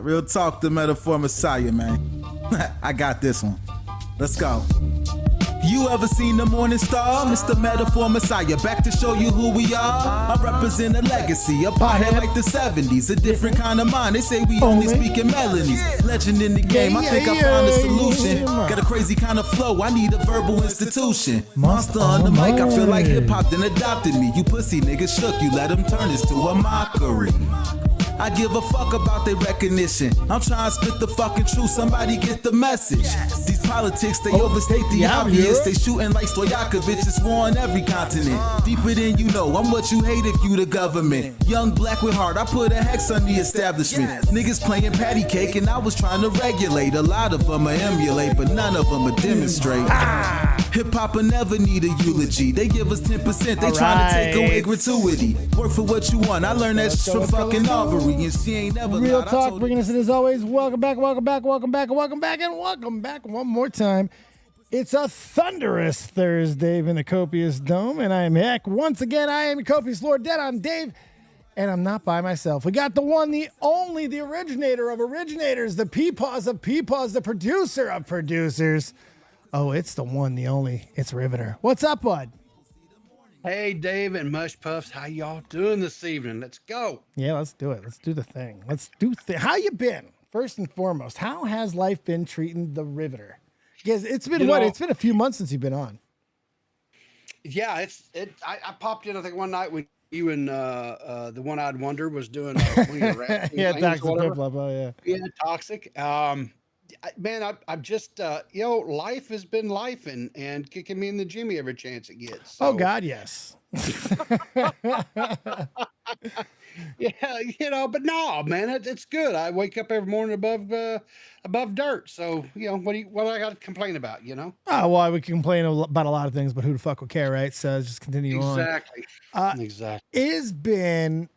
Real talk, the metaphor messiah, man. I got this one. Let's go. You ever seen the morning star? Mr. Metaphor Messiah, back to show you who we are. I represent a legacy, a pothead like the 70s, a different kind of mind. They say we only speak in melodies. Legend in the game, I think I found a solution. Got a crazy kind of flow, I need a verbal institution. Monster on the mic, I feel like hip-hop then adopted me. You pussy niggas shook, you let them turn this to a mockery. I give a fuck about their recognition. I'm trying to spit the fucking truth. Somebody get the message. These politics, they overstate the obvious. They shooting like Stoyakovich. It's war on every continent. Deeper than you know. I'm what you hate if you the government. Young black with heart. I put a hex on the establishment. Niggas playing patty cake and I was trying to regulate. A lot of them are emulate, but none of them are demonstrate. Hip hop will never need a eulogy. They give us 10%. They trying to take away gratuity. Work for what you want. I learned that from fucking Aubrey. And she ain't never Real Talk, bringing us in as always. Welcome back, welcome back, welcome back, welcome back, and welcome back one more time. It's a thunderous ThursDave in the Copious Dome, and I am back once again. I am Copious Lord DEADONDAVE, and I'm not by myself. We got the one, the only, the originator of originators, the PeePaws of PeePaws, the producer of producers. Oh, it's the one, the only. It's Riveter. What's up, bud? Hey, Dave and Mush Puffs, how y'all doing this evening? Let's go. Yeah, let's do it. Let's do the thing. How you been? First and foremost, how has life been treating the Riveter? Because it's been It's been a few months since you've been on. Yeah, I popped in, I think, one night when you and the One-Eyed Wonder was doing one of your rap yeah, Toxic Flip-Flop, yeah, Toxic. Man, I'm just, life has been life and kicking me in the Jimmy every chance it gets. So. Oh, God, yes. Yeah, but no, man, it's good. I wake up every morning above dirt. So, what do I got to complain about, Oh, well, we can complain about a lot of things, but who the fuck would care, right? So just continue on. Exactly. It has been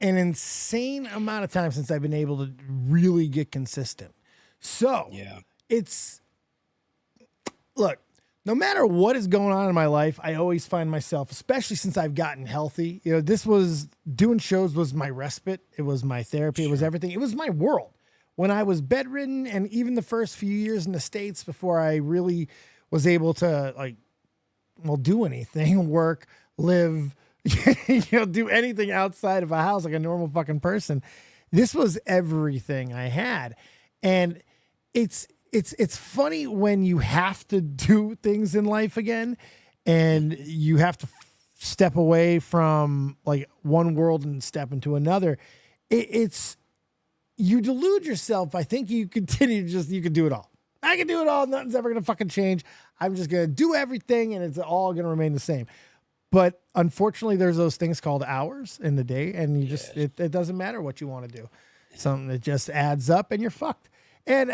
an insane amount of time since I've been able to really get consistent. So yeah, look, no matter what is going on in my life, I always find myself, especially since I've gotten healthy, doing shows was my respite. It was my therapy. It was everything. It was my world. When I was bedridden and even the first few years in the States before I really was able to do anything, work, live, do anything outside of a house like a normal fucking person. This was everything I had. And it's funny when you have to do things in life again and you have to step away from like one world and step into another. You delude yourself. I think you continue to you can do it all. I can do it all. Nothing's ever going to fucking change. I'm just going to do everything and it's all going to remain the same. But unfortunately, there's those things called hours in the day and it doesn't matter what you want to do. Something that just adds up and you're fucked. And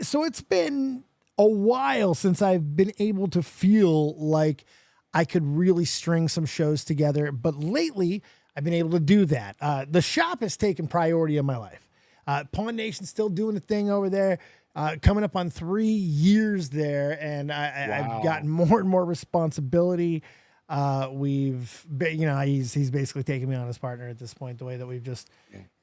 so it's been a while since I've been able to feel like I could really string some shows together. But lately, I've been able to do that. The shop has taken priority in my life. Pawn Nation's still doing a thing over there. Coming up on 3 years there. And I've gotten more and more responsibility. We've been, he's basically taking me on as partner at this point, the way that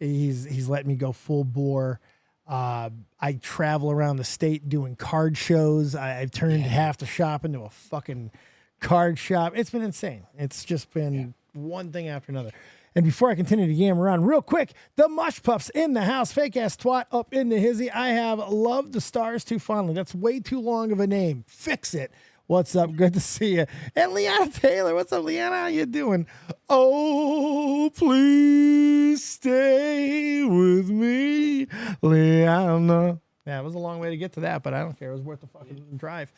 he's letting me go full bore. I travel around the state doing card shows. I've turned half the shop into a fucking card shop. It's been insane. It's just been one thing after another. And before I continue to yam around real quick, the Mush Puffs in the house, fake ass twat up in the hizzy. I have loved the stars too fondly. That's way too long of a name. Fix it. What's up? Good to see you. And Leanna Taylor. What's up, Leanna? How you doing? Oh, please stay with me, Leanna. Yeah, it was a long way to get to that, but I don't care. It was worth the fucking drive.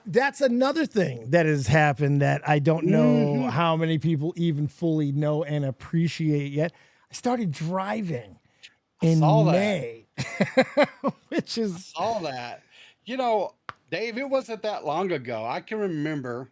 That's another thing that has happened that I don't know how many people even fully know and appreciate yet. I started driving in May, which is... I saw that. Dave, it wasn't that long ago. I can remember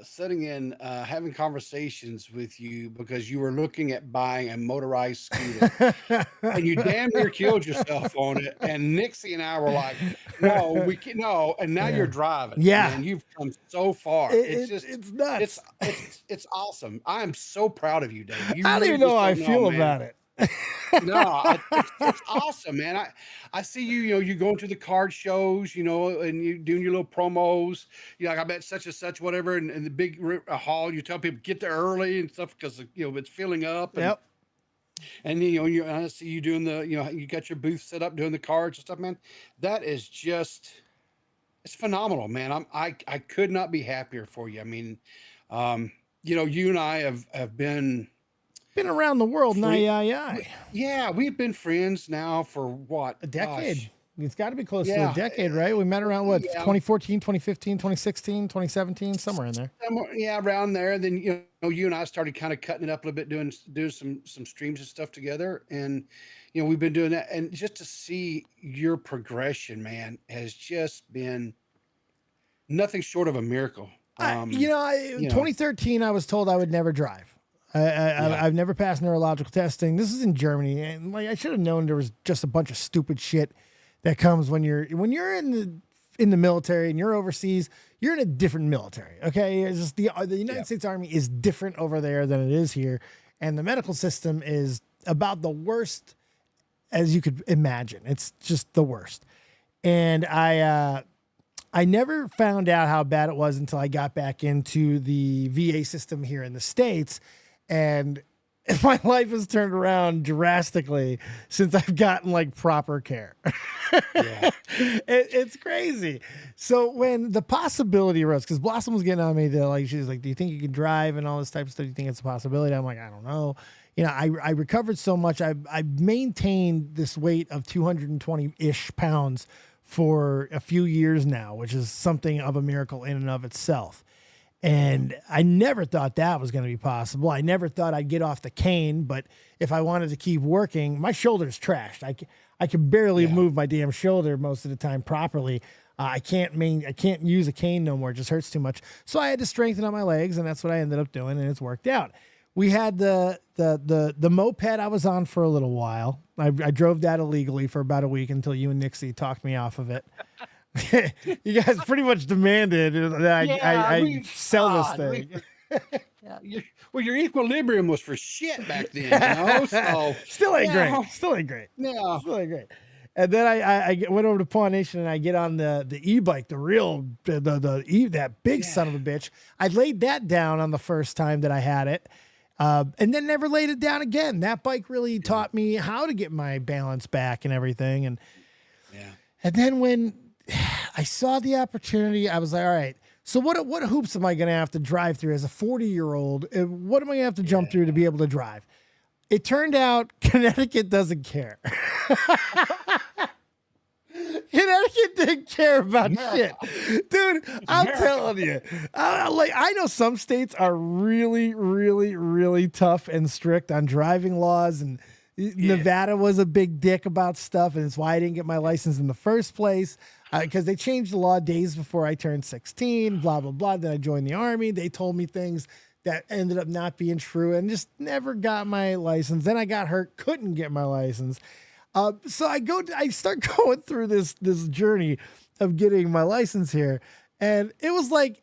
sitting in having conversations with you because you were looking at buying a motorized scooter and you damn near killed yourself on it. And Nixie and I were like, no, we can't, no. And now you're driving. Yeah. And you've come so far. It's nuts. It's awesome. I am so proud of you, Dave. I don't even know how I feel about it. It's awesome, man. I see you, you going to the card shows, and you doing your little promos. Like I bet such and such, whatever, and the big hall. You tell people get there early and stuff because it's filling up. And, Yep. And I see you doing you got your booth set up doing the cards and stuff, man. That is just, it's phenomenal, man. I could not be happier for you. I mean, you and I have been around the world. Yeah, we've been friends now for what? A decade. Gosh. It's got to be close to a decade, right? We met around 2014, 2015, 2016, 2017, somewhere in there. Yeah, around there. Then you and I started kind of cutting it up a little bit, doing some streams and stuff together, and we've been doing that. And just to see your progression, man, has just been nothing short of a miracle. 2013, I was told I would never drive. I've never passed neurological testing. This is in Germany, and I should have known there was just a bunch of stupid shit that comes when you're in the military and you're overseas. You're in a different military, okay? It's just the United States Army is different over there than it is here, and the medical system is about the worst as you could imagine. It's just the worst, and I never found out how bad it was until I got back into the VA system here in the States. And my life has turned around drastically since I've gotten proper care. It's crazy. So when the possibility arose, because Blossom was getting on me to she was like, do you think you can drive and all this type of stuff? Do you think it's a possibility? I'm like, I don't know. I recovered so much. I've maintained this weight of 220-ish pounds for a few years now, which is something of a miracle in and of itself. And I never thought that was going to be possible. I never thought I'd get off the cane, but if I wanted to keep working, my shoulder's trashed. I can barely move my damn shoulder most of the time properly. I can't use a cane no more. It just hurts too much. So I had to strengthen up my legs, and that's what I ended up doing, and it's worked out. We had the moped I was on for a little while. I drove that illegally for about a week until you and Nixie talked me off of it. You guys pretty much demanded that I sell this thing. Your equilibrium was for shit back then, So still ain't great. No, still ain't great. And then I went over to Pawn Nation and I get on the e-bike, that big son of a bitch. I laid that down on the first time that I had it. And then never laid it down again. That bike really taught me how to get my balance back and everything. And then when I saw the opportunity, I was like, all right, so what hoops am I going to have to drive through as a 40-year-old? What am I going to have to jump through to be able to drive? It turned out Connecticut doesn't care. Connecticut didn't care about shit. Dude, I'm telling you. I know some states are really, really, really tough and strict on driving laws, and Nevada was a big dick about stuff, and it's why I didn't get my license in the first place, because they changed the law days before I turned 16, blah, blah, blah. Then I joined the Army. They told me things that ended up not being true and just never got my license. Then I got hurt, couldn't get my license. So I start going through this journey of getting my license here, and it was like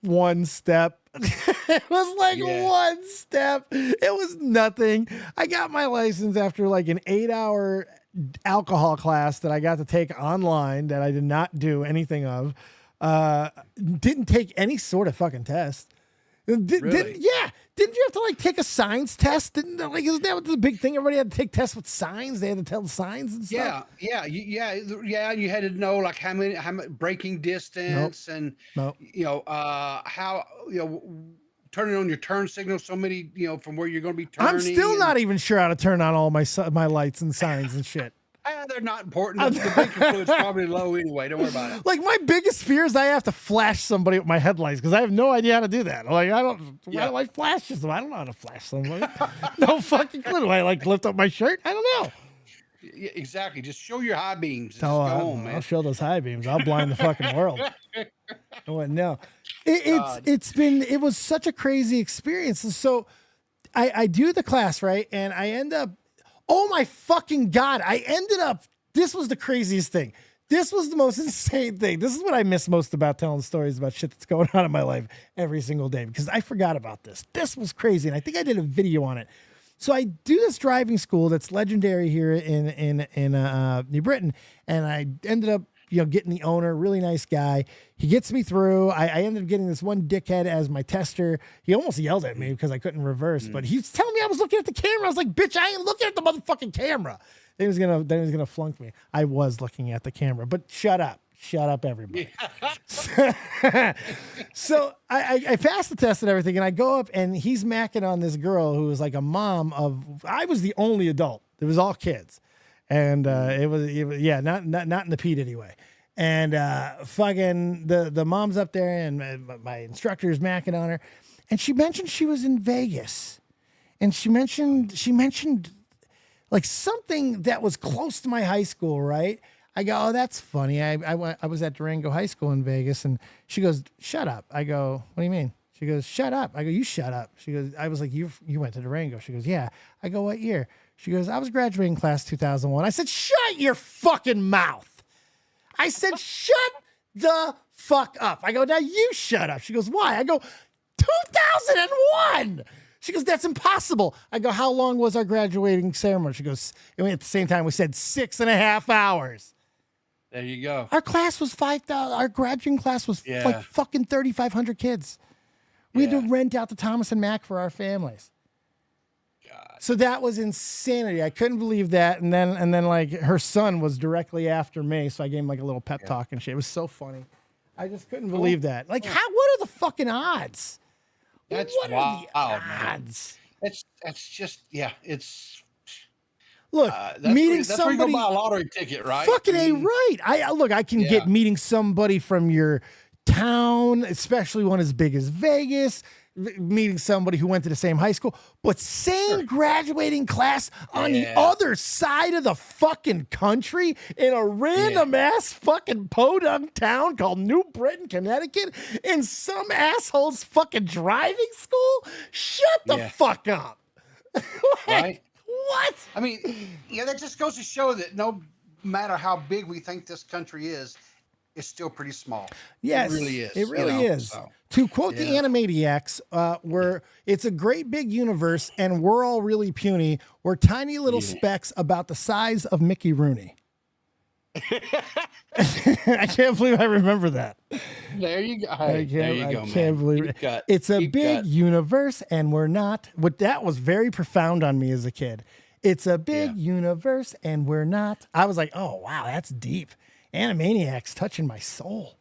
one step. It was like one step. It was nothing. I got my license after an 8-hour alcohol class that I got to take online that I did not do anything of. Didn't take any sort of fucking test. Really? Didn't you have to take a signs test? Isn't that what the big thing? Everybody had to take tests with signs. They had to tell the signs and stuff. Yeah. You had to know how many braking distance and how turning on your turn signal. So many from where you're going to be turning. I'm still not even sure how to turn on all my lights and signs and shit. They're not important. The braking fluid's probably low anyway. Don't worry about it. My biggest fear is I have to flash somebody with my headlights because I have no idea how to do that. Why do I flash them? I don't know how to flash somebody. No fucking clue. Do I lift up my shirt? I don't know. Yeah, exactly. Just show your high beams. Man. I'll show those high beams. I'll blind the fucking world. No. It was such a crazy experience. And so I do the class, right? And I end up, oh my fucking God, this was the craziest thing. This was the most insane thing. This is what I miss most about telling stories about shit that's going on in my life every single day, because I forgot about this. This was crazy. And I think I did a video on it. So I do this driving school that's legendary here in New Britain, and I ended up getting the owner, really nice guy. He gets me through. I ended up getting this one dickhead as my tester. He almost yelled at me because I couldn't reverse, but he's telling me I was looking at the camera. I was like, bitch, I ain't looking at the motherfucking camera. Then he was gonna flunk me. I was looking at the camera, but shut up. Shut up, everybody. So I passed the test and everything, and I go up, and he's macking on this girl who was like a mom of. I was the only adult. It was all kids, and it was not in the Pete anyway. And fucking the mom's up there, and my instructor's macking on her, and she mentioned she was in Vegas, and she mentioned like something that was close to my high school, right? I go, oh, that's funny. I was at Durango High School in Vegas, and she goes, shut up. I go, what do you mean? She goes, shut up. I go, you shut up. She goes, I was like, you went to Durango. She goes, yeah. I go, what year? She goes, I was graduating class 2001. I said, shut your fucking mouth. I said, shut the fuck up. I go, now you shut up. She goes, why? I go, 2001. She goes, that's impossible. I go, how long was our graduating ceremony? She goes, at the same time, we said 6.5 hours. There you go. Our class was 5,000. Our graduating class was like fucking 3,500 kids. We had to rent out the Thomas and Mack for our families. God. So that was insanity. I couldn't believe that. And then like her son was directly after me, so I gave him like a little pep talk and shit. It was so funny. I just couldn't believe that. Like, what are the fucking odds? That's what wild, are the odds? That's just it's. Look, meeting that's somebody. where you go buy a lottery ticket, right? Fucking right. I can get meeting somebody from your town, especially one as big as Vegas. Meeting somebody who went to the same high school, but same graduating class on the other side of the fucking country in a random ass fucking podunk town called New Britain, Connecticut, in some asshole's fucking driving school? Shut the fuck up. Right? What? I mean, that just goes to show that no matter how big we think this country is, it's still pretty small. Yes, it really is. It really is. So. To quote the Animaniacs, it's a great big universe, and we're all really puny. We're tiny little specks about the size of Mickey Rooney. I can't believe I remember that. There you go. I can't believe it. It's a big universe, and we're not. That was very profound on me as a kid. It's a big universe, and we're not. I was like, oh, wow, that's deep. Animaniacs touching my soul.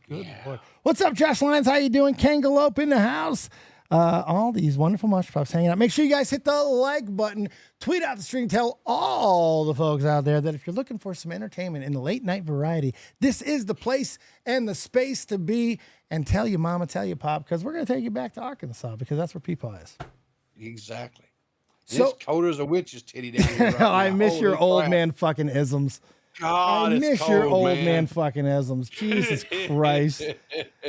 Good Lord. What's up, Josh Lyons? How you doing? Kangalope in the house. All these wonderful mush pups hanging out. Make sure you guys hit the like button. Tweet out the stream. Tell all the folks out there that if you're looking for some entertainment in the late night variety, this is the place and the space to be. And tell your mama, tell your pop, because we're going to take you back to Arkansas, because that's where PeePaw is. Exactly. So, it's cold as a witch's titty down here. Right I miss Holy your old crap. man fucking isms. God, I miss cold, your old man fucking isms. Jesus Christ.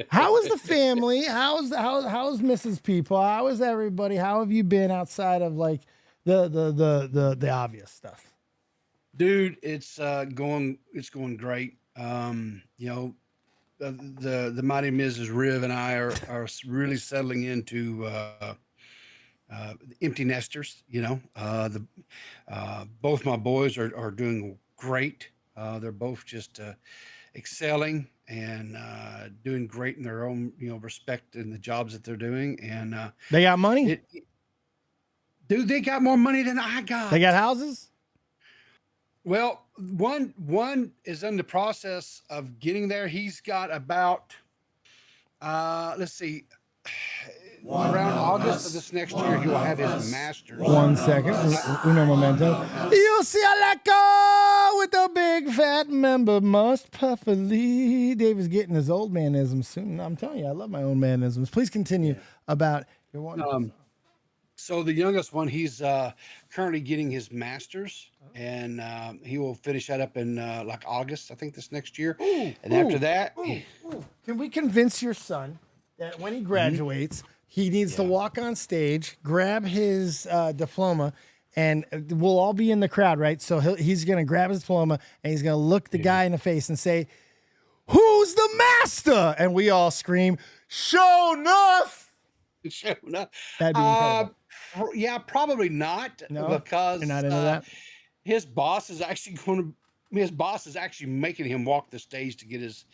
How is the family? How's Mrs. Peepaw? How is everybody? How have you been outside of like the obvious stuff? Dude, it's going great. The mighty Mrs. Riv and I are really settling into empty nesters. Both my boys are doing great. They're both just excelling and doing great in their own respect in the jobs that they're doing. And they got money. Dude, they got more money than I got. They got houses. Well, one is in the process of getting there. He's got about let's see. Around August of this next year, he will have his master's. 1 second. Uno momento. You see a leco with a big fat member must puffily. Dave is getting his old manisms soon. I'm telling you, I love my own manisms. Please continue about your one. So the youngest one, he's currently getting his master's, and he will finish that up in like August, I think, this next year. After that, can we convince your son that when he graduates, he needs to walk on stage, grab his diploma, and we'll all be in the crowd, right? So he's going to grab his diploma, and he's going to look the guy in the face and say, "Who's the master?" And we all scream, "Show enough!" Show enough. That'd be incredible. Yeah, probably not, No, because you're not into that. his boss is actually making him walk the stage to get his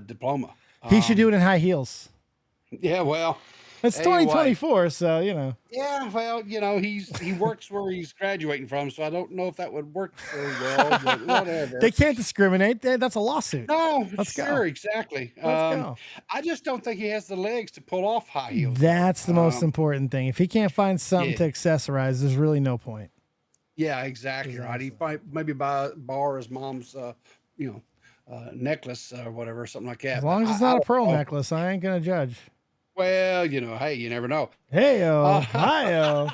diploma. He should do it in high heels. Yeah, well, It's anyway, 2024, so you know. yeah, well, he works where he's graduating from, so I don't know if that would work so well, but whatever. They can't discriminate. That's a lawsuit. No, Let's sure, go. exactly. Let's go. I just don't think he has the legs to pull off high heels. That's the most important thing. If he can't find something Yeah. to accessorize, there's really no point. Yeah, exactly right. He maybe borrow his mom's, necklace or whatever, something like that. As long as it's not a pearl necklace, I ain't gonna judge. Well, hey, you never know. Hey-o, hi-o.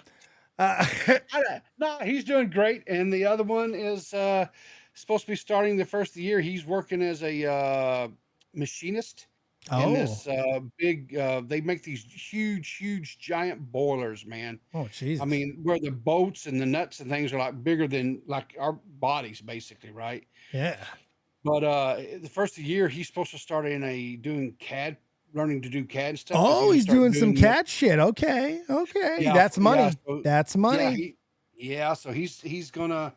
No, he's doing great. And the other one is supposed to be starting the first of the year. He's working as a machinist in this big. They make these huge, giant boilers, man. Oh, Jesus. I mean, where the bolts and the nuts and things are like bigger than like our bodies, basically, right? Yeah. But the first of the year, he's supposed to start doing CAD, learning to do CAD stuff. Oh, he's doing some CAD shit. Okay. Yeah, That's money. yeah, so- That's money. So he's gonna.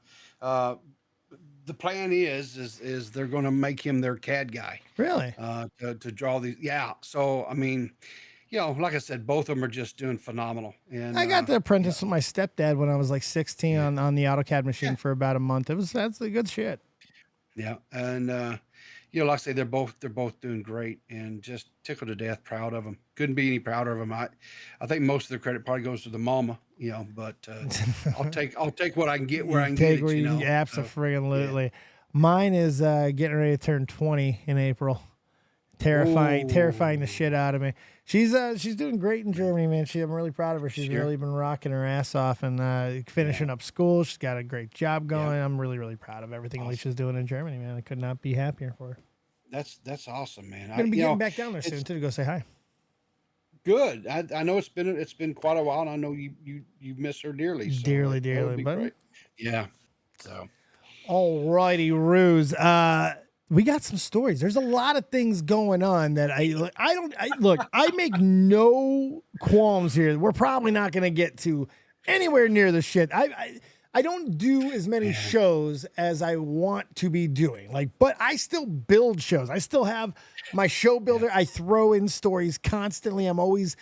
The plan is they're gonna make him their CAD guy. Really? To draw these. Yeah. So I mean, like I said, both of them are just doing phenomenal. And I got to apprentice with my stepdad when I was like 16 on the AutoCAD machine for about a month. That's the good shit. Yeah, and like I say, they're both doing great, and just tickled to death, proud of them. Couldn't be any prouder of them. I think most of the credit probably goes to the mama, but I'll take what I can get where I can get it. Absolutely. Mine is getting ready to turn 20 in April. Terrifying the shit out of me. She's doing great in Germany, man. I'm really proud of her. She's really been rocking her ass off and finishing up school. She's got a great job going. I'm really, really proud of everything Alicia's doing in Germany, man. I could not be happier for her. That's awesome, man. I'm gonna be getting back down there soon too to go say hi. Good. I know it's been quite a while, and I know you miss her dearly. So dearly, but great. Yeah. So. Alrighty, Ruse. We got some stories. There's a lot of things going on that I make no qualms here. We're probably not going to get to anywhere near the shit. I don't do as many shows as I want to be doing. But I still build shows. I still have my show builder. I throw in stories constantly. I'm always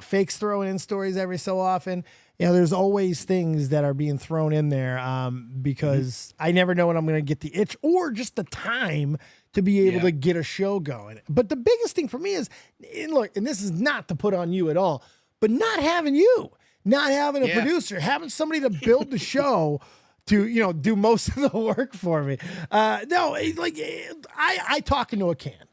fakes throwing in stories every so often. There's always things that are being thrown in there because I never know when I'm going to get the itch or just the time to be able to get a show going. But the biggest thing for me is, and this is not to put on you at all, but not having a producer, having somebody to build the show to, do most of the work for me. I talk into a can.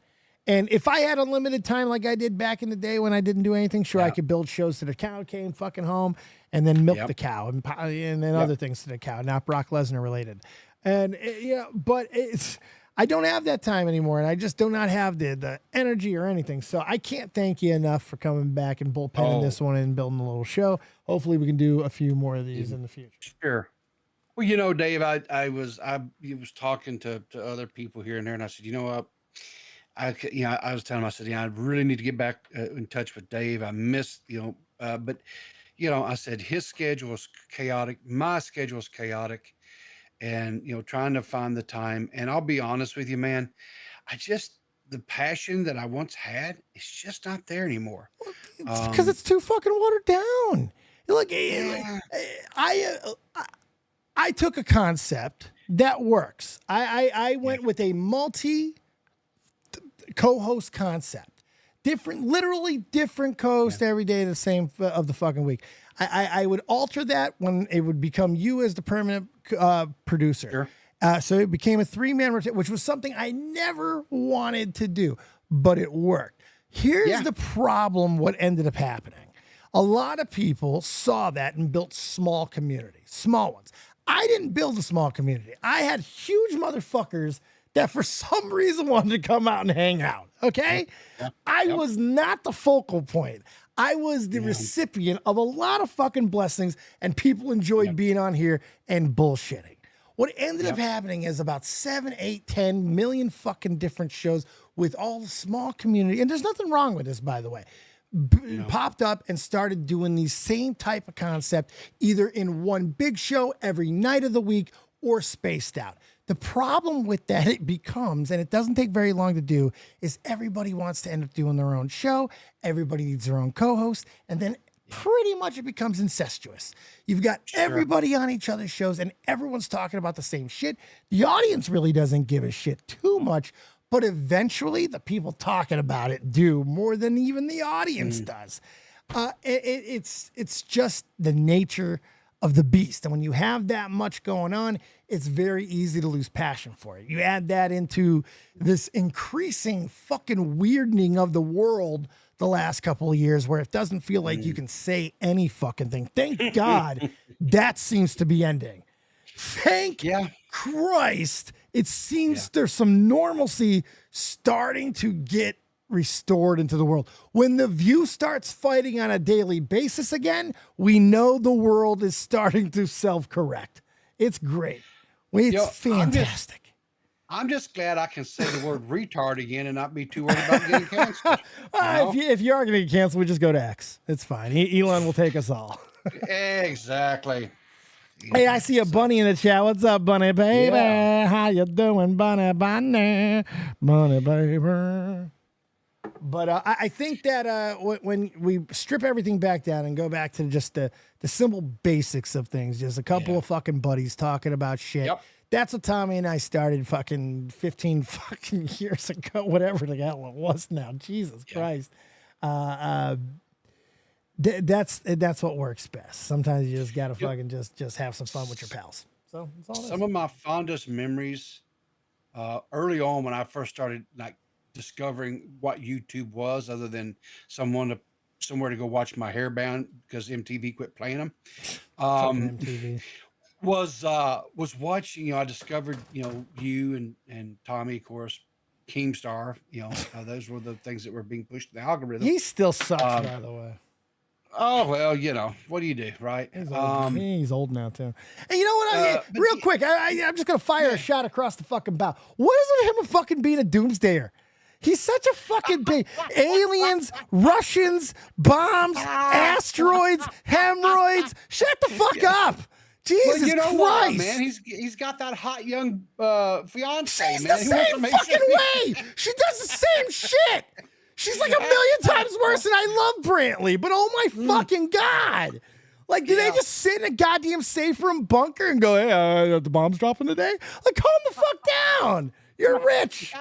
And if I had unlimited time like I did back in the day when I didn't do anything, I could build shows to the cow came fucking home and then milk the cow and then other things to the cow, not Brock Lesnar related. And, but I don't have that time anymore, and I just do not have the energy or anything. So I can't thank you enough for coming back and bullpenning this one and building a little show. Hopefully we can do a few more of these in the future. Sure. Well, Dave, I was talking to other people here and there, and I said, I was telling him, I said, I really need to get back in touch with Dave. I missed, but I said his schedule is chaotic. My schedule is chaotic, and trying to find the time. And I'll be honest with you, man, the passion that I once had is just not there anymore. Because it's too fucking watered down. Look, I took a concept that works. I went with a co-host concept, literally different co-host every day the same of the fucking week. I would alter that when it would become you as the permanent producer. Sure. So it became a 3-man rotation, which was something I never wanted to do, but it worked. Here's the problem. What ended up happening? A lot of people saw that and built small communities, small ones. I didn't build a small community. I had huge motherfuckers that for some reason wanted to come out and hang out. Okay. I was not the focal point. I was the recipient of a lot of fucking blessings, and people enjoyed being on here and bullshitting. What ended up happening is about 7, 8, 10 million fucking different shows with all the small community. And there's nothing wrong with this, by the way. popped up and started doing these same type of concept, either in one big show every night of the week or spaced out. The problem with that it becomes, and it doesn't take very long to do, is everybody wants to end up doing their own show. Everybody needs their own co-host. And then pretty much it becomes incestuous. You've got everybody on each other's shows and everyone's talking about the same shit. The audience really doesn't give a shit too much, but eventually the people talking about it do more than even the audience does. It's just the nature of the beast. And when you have that much going on, it's very easy to lose passion for it. You add that into this increasing fucking weirding of the world the last couple of years where it doesn't feel like you can say any fucking thing. Thank God that seems to be ending. Thank Christ. It seems there's some normalcy starting to get restored into the world. When The View starts fighting on a daily basis again, we know the world is starting to self-correct. It's great. It's fantastic. I'm just glad I can say the word retard again and not be too worried about getting canceled. If you are going to get canceled, we just go to X. It's fine. Elon will take us all. Exactly. Hey, I see a bunny in the chat. What's up, bunny baby? Yeah. How you doing, bunny baby? But I think that when we strip everything back down and go back to just the simple basics of things, just a couple of fucking buddies talking about shit. Yep. That's what Tommy and I started fucking 15 fucking years ago, whatever the hell it was now. Jesus Christ. That's what works best. Sometimes you just gotta fucking just have some fun with your pals. So that's all. Some of my fondest memories early on when I first started like discovering what YouTube was, other than somewhere to go watch my hair band because MTV quit playing them. MTV. Was watching, I discovered, you and Tommy, of course, Keemstar, those were the things that were being pushed in the algorithm. He still sucks, by the way. Oh, well, what do you do, right? He's old now, too. And you know what? Real quick, I'm just going to fire a shot across the fucking bow. What is with him and fucking being a doomsdayer? He's such a fucking big aliens, Russians, bombs, asteroids, hemorrhoids. Shut the fuck up. Jesus Christ. What, man? He's got that hot young fiance, She's man. the same fucking way. She does the same shit. She's like a million times worse, and I love Brantley, but oh my fucking God. Like, do they just sit in a goddamn safe room bunker and go, hey, the bomb's dropping today? Like, calm the fuck down. You're rich.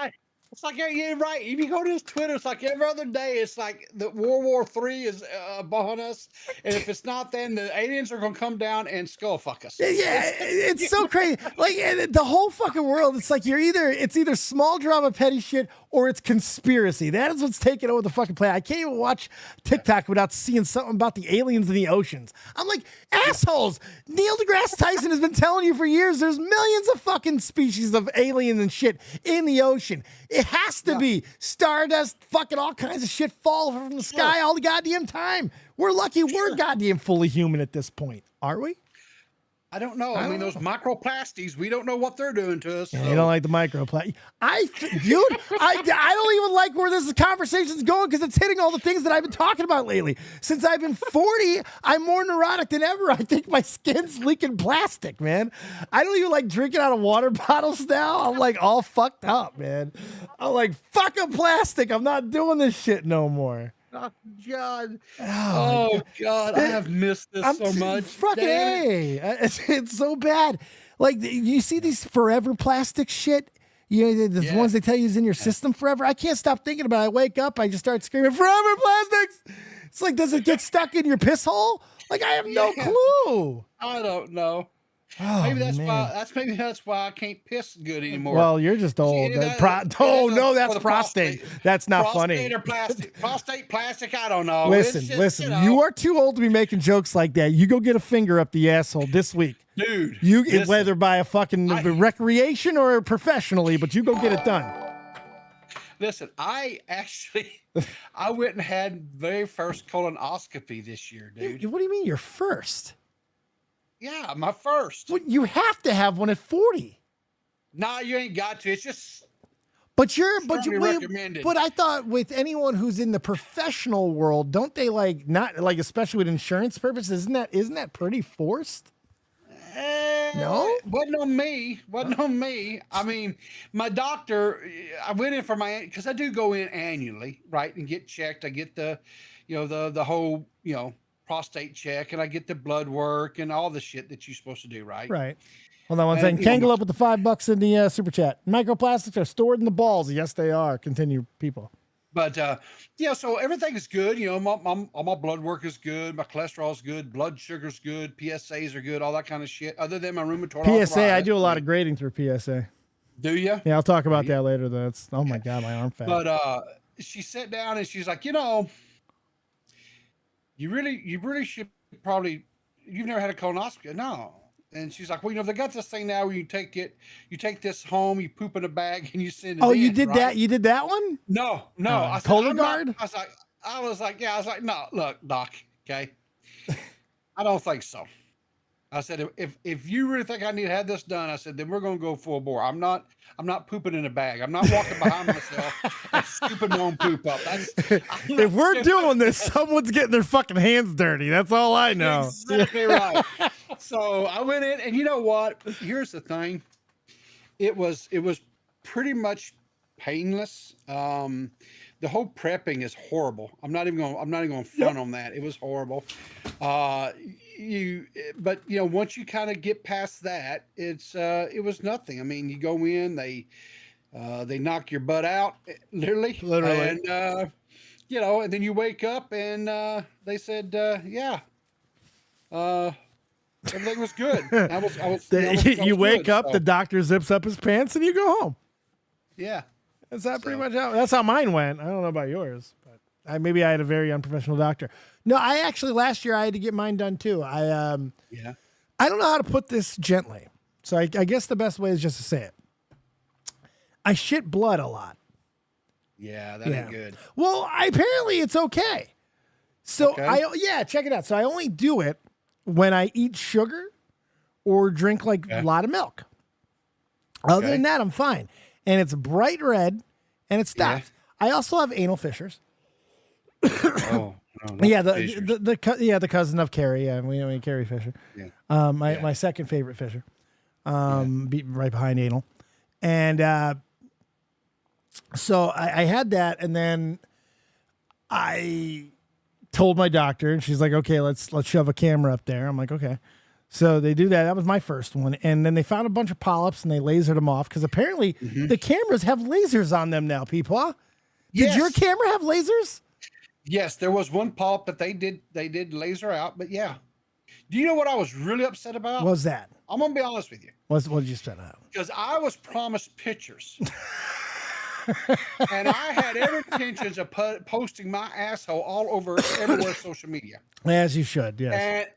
It's like, you're right. If you go to his Twitter, it's like every other day, it's like the World War III is upon us. And if it's not, then the aliens are going to come down and skull fuck us. Yeah, it's so crazy. Like, the whole fucking world, it's like it's either small drama, petty shit, or it's conspiracy. That is what's taking over the fucking planet. I can't even watch TikTok without seeing something about the aliens in the oceans. I'm like, assholes. Neil deGrasse Tyson has been telling you for years there's millions of fucking species of aliens and shit in the ocean. It has to be stardust, fucking all kinds of shit fall from the sky all the goddamn time. We're lucky we're goddamn fully human at this point, aren't we? I don't know. I mean, those microplastics, we don't know what they're doing to us. Yeah, so. You don't like the microplastic. I don't even like where this conversation's going because it's hitting all the things that I've been talking about lately. Since I've been 40, I'm more neurotic than ever. I think my skin's leaking plastic, man. I don't even like drinking out of water bottles now. I'm like all fucked up, man. I'm like, fuck a plastic. I'm not doing this shit no more. Oh, God. Oh, God. I have missed this so much. Fucking A. It's so bad. Like, you see these forever plastic shit? The ones they tell you is in your system forever. I can't stop thinking about it. I wake up, I just start screaming, forever plastics. It's like, does it get stuck in your piss hole? Like, I have no clue. I don't know. Oh, maybe that's man. that's why I can't piss good anymore. Well, you're just old. That's prostate. That's not funny. Or prostate plastic. I don't know. Listen. You are too old to be making jokes like that. You go get a finger up the asshole this week, dude. Whether by a fucking recreation or professionally, but you go get it done. Listen, I went and had very first colonoscopy this year, dude. What do you mean you're first? Yeah, my first. Well, you have to have one at 40. No, you ain't got to. It's just. But Strongly recommended. but I thought with anyone who's in the professional world, don't they like not like, especially with insurance purposes, isn't that pretty forced? No, wasn't on me. Wasn't on me. I mean, my doctor. I went in for because I do go in annually, right, and get checked. I get the, the whole prostate check, and I get the blood work and all the shit that you're supposed to do, right? Right. Hold on one second. Kangle up with the $5 in the super chat. Microplastics are stored in the balls. Yes, they are. Continue, people. But so everything is good. All my blood work is good. My cholesterol is good. Blood sugar's good. PSAs are good. All that kind of shit. Other than my rheumatoid arthritis. PSA, I do a lot of grading through PSA. Do you? Yeah, I'll talk about that later. That's oh my god, my arm fat. But she sat down and she's like, you really should probably. You've never had a colonoscopy? No. And she's like, well, they got this thing now where you take this home, you poop in a bag, and you send it. Oh, you did that? You did that one? No. I said, Cologuard? I was like, no, look, doc, okay. I don't think so. I said, if you really think I need to have this done, I said, then we're going to go full bore. I'm not pooping in a bag. I'm not walking behind myself and scooping my own poop up. If we're doing this, someone's getting their fucking hands dirty. That's all I know. Exactly right. So I went in, and you know what? Here's the thing. It was pretty much painless. The whole prepping is horrible. I'm not even going to front on that. It was horrible. But once you kind of get past that, it was nothing. I mean, you go in, they knock your butt out, literally, and and then you wake up and they said, everything was good. You wake up, the doctor zips up his pants, and you go home. Yeah. Is that pretty much how? That's how mine went. I don't know about yours, but maybe I had a very unprofessional doctor. No, I actually last year I had to get mine done too. I don't know how to put this gently, so I guess the best way is just to say it. I shit blood a lot. Yeah, that ain't good. Well, apparently it's okay. So check it out. So I only do it when I eat sugar or drink a lot of milk. Other than that, I'm fine. And it's bright red, and it stops. Yeah. I also have anal fissures. The cousin of Carrie. Yeah, we know Carrie Fisher. Yeah. My second favorite Fisher. Right behind anal, and so I had that, and then I told my doctor, and she's like, "Okay, let's shove a camera up there." I'm like, "Okay." So they do that. That was my first one. And then they found a bunch of polyps and they lasered them off because apparently the cameras have lasers on them now, PeePaw. Did your camera have lasers? Yes, there was one polyp that they did laser out, but yeah. Do you know what I was really upset about? What was that? I'm going to be honest with you. What did you upset about? Because I was promised pictures. And I had every intentions of posting my asshole all over everywhere social media. As you should, yes.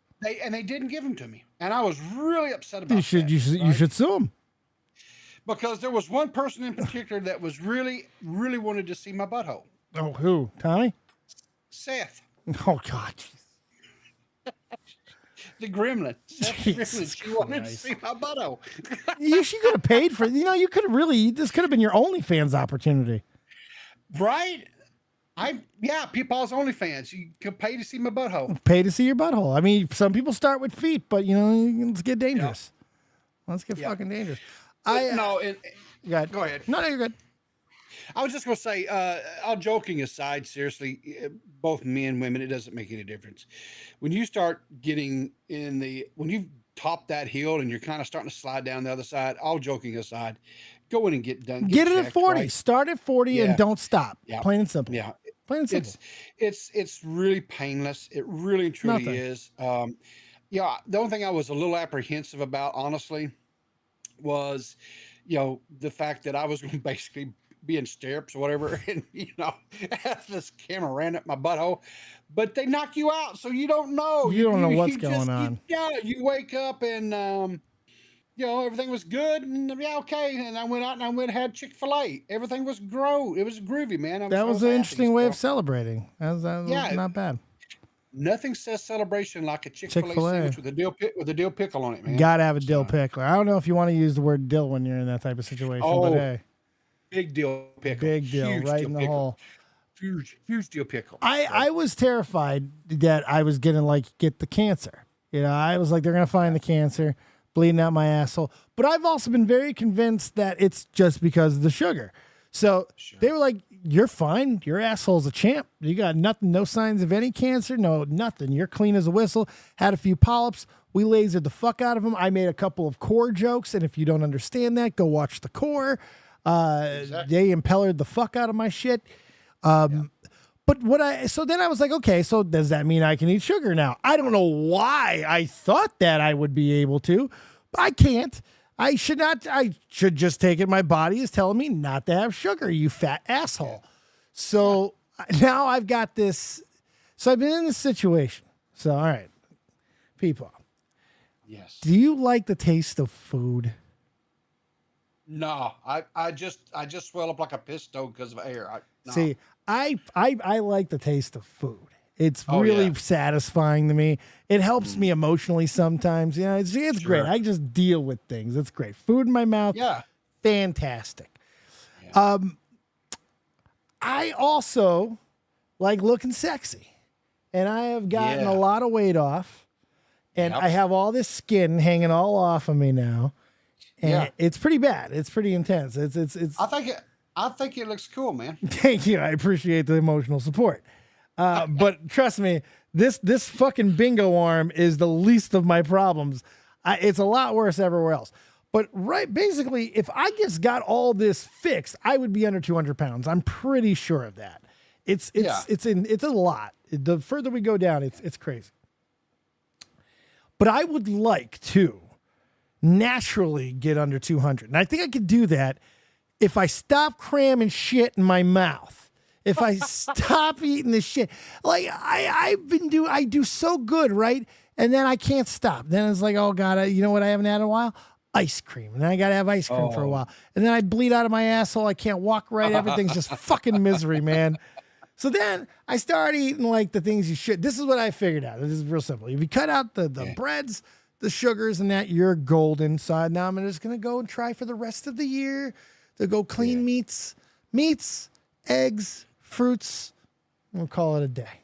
And they didn't give them to me, and I was really upset about that. You should sue them. Because there was one person in particular that was really, really wanted to see my butthole. Oh, who? Tommy? Seth. Oh God. The gremlin. Seth Jesus Gremlin. She wanted to see my butthole. She could have paid for. You could have this could have been your OnlyFans opportunity, right? PeePaw's OnlyFans. You can pay to see my butthole. Pay to see your butthole. I mean, some people start with feet, but let's get dangerous. Yeah. Let's get fucking dangerous. Go ahead. No, you're good. I was just gonna say, all joking aside, seriously, both men and women, it doesn't make any difference. When you start getting when you've topped that hill and you're kind of starting to slide down the other side, all joking aside, go in and get done. Get it at 40. Right? Start at 40 and don't stop. Yeah. Plain and simple. Yeah. Plain and simple. It's really painless. It really and truly is. The only thing I was a little apprehensive about, honestly, was, the fact that I was going to basically be in stirrups or whatever, and have this camera ran up my butthole, but they knock you out, so you don't know. You don't know what's going on. You wake up and everything was good, and okay. And I went out and I had Chick-fil-A. Everything was it was groovy, man. That was an interesting way of celebrating. That was not bad. Nothing says celebration like a Chick-fil-A sandwich with a dill pickle on it, man. Gotta have a dill pickle. I don't know if you want to use the word dill when you're in that type of situation, but hey. Big deal pickle. Big deal, Huge right deal in the pickle. hole. Huge deal pickle. I was terrified that I was gonna get the cancer. I was like, they're gonna find the cancer bleeding out my asshole. But I've also been very convinced that it's just because of the sugar. So they were like, you're fine. Your asshole's a champ. You got nothing, no signs of any cancer, no nothing. You're clean as a whistle. Had a few polyps. We lasered the fuck out of them. I made a couple of core jokes, and if you don't understand that, go watch the core. They impellered the fuck out of my shit. But so then I was like, okay, so does that mean I can eat sugar now? I don't know why I thought that I would be able to, but I can't. I should not. I should just take it. My body is telling me not to have sugar, you fat asshole. So now I've got this. So I've been in this situation. So, all right, PeePaw. Yes. Do you like the taste of food? No, I just swell up like a piston because of air. No. See, I like the taste of food. It's really satisfying to me. It helps me emotionally sometimes. It's great. I just deal with things. It's great. Food in my mouth. Yeah. Fantastic. Yeah. I also like looking sexy. And I have gotten a lot of weight off. And I have all this skin hanging all off of me now. And it's pretty bad. It's pretty intense. It's I think it looks cool, man. Thank you. I appreciate the emotional support. But trust me, this fucking bingo arm is the least of my problems. It's a lot worse everywhere else. But basically, if I just got all this fixed, I would be under 200 pounds. I'm pretty sure of that. It's a lot. The further we go down, it's crazy. But I would like to naturally get under 200. And I think I could do that if I stop cramming shit in my mouth. If I stop eating this shit. Like I do so good, right? And then I can't stop. Then it's like, oh God, you know what I haven't had in a while? Ice cream. And then I got to have ice cream for a while. And then I bleed out of my asshole. I can't walk right. Everything's just fucking misery, man. So then I started eating like the things you should. This is what I figured out. This is real simple. If you cut out the breads, the sugars and that, you're golden. So now I'm just going to go and try for the rest of the year to go clean meats, eggs, fruits. We'll call it a day.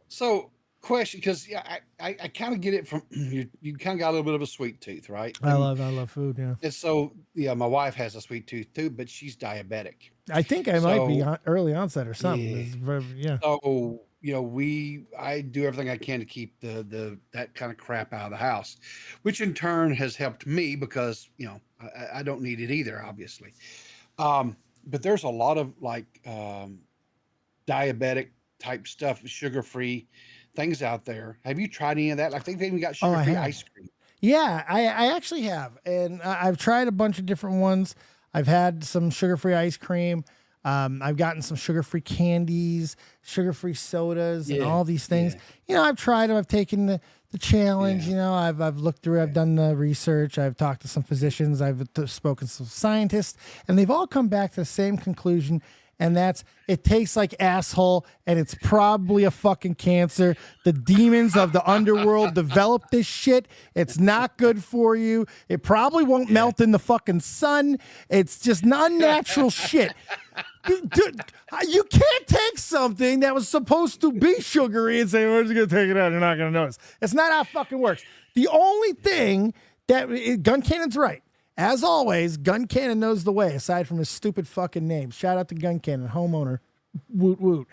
So question, because I kind of get it from you kind of got a little bit of a sweet tooth, right? I love food. Yeah. And so, my wife has a sweet tooth too, but she's diabetic. I think I might be early onset or something. Yeah. So, I do everything I can to keep that kind of crap out of the house, which in turn has helped me because, I don't need it either, obviously. But there's a lot of diabetic type stuff, sugar-free things out there. Have you tried any of that? Like they've even got sugar-free ice cream. Yeah, I actually have. And I've tried a bunch of different ones. I've had some sugar-free ice cream. I've gotten some sugar-free candies, sugar-free sodas, and all these things. I've tried them. I've taken the challenge. I've looked through. I've done the research. I've talked to some physicians. I've spoken to some scientists, and they've all come back to the same conclusion. And that's, it tastes like asshole, and it's probably a fucking cancer. The demons of the underworld developed this shit. It's not good for you. It probably won't melt in the fucking sun. It's just unnatural shit. Dude, you can't take something that was supposed to be sugary and say, we're just going to take it out. You're not going to notice. It's not how it fucking works. The only thing Gun Cannon's right. As always, Gun Cannon knows the way, aside from his stupid fucking name. Shout out to Gun Cannon, homeowner. Woot woot.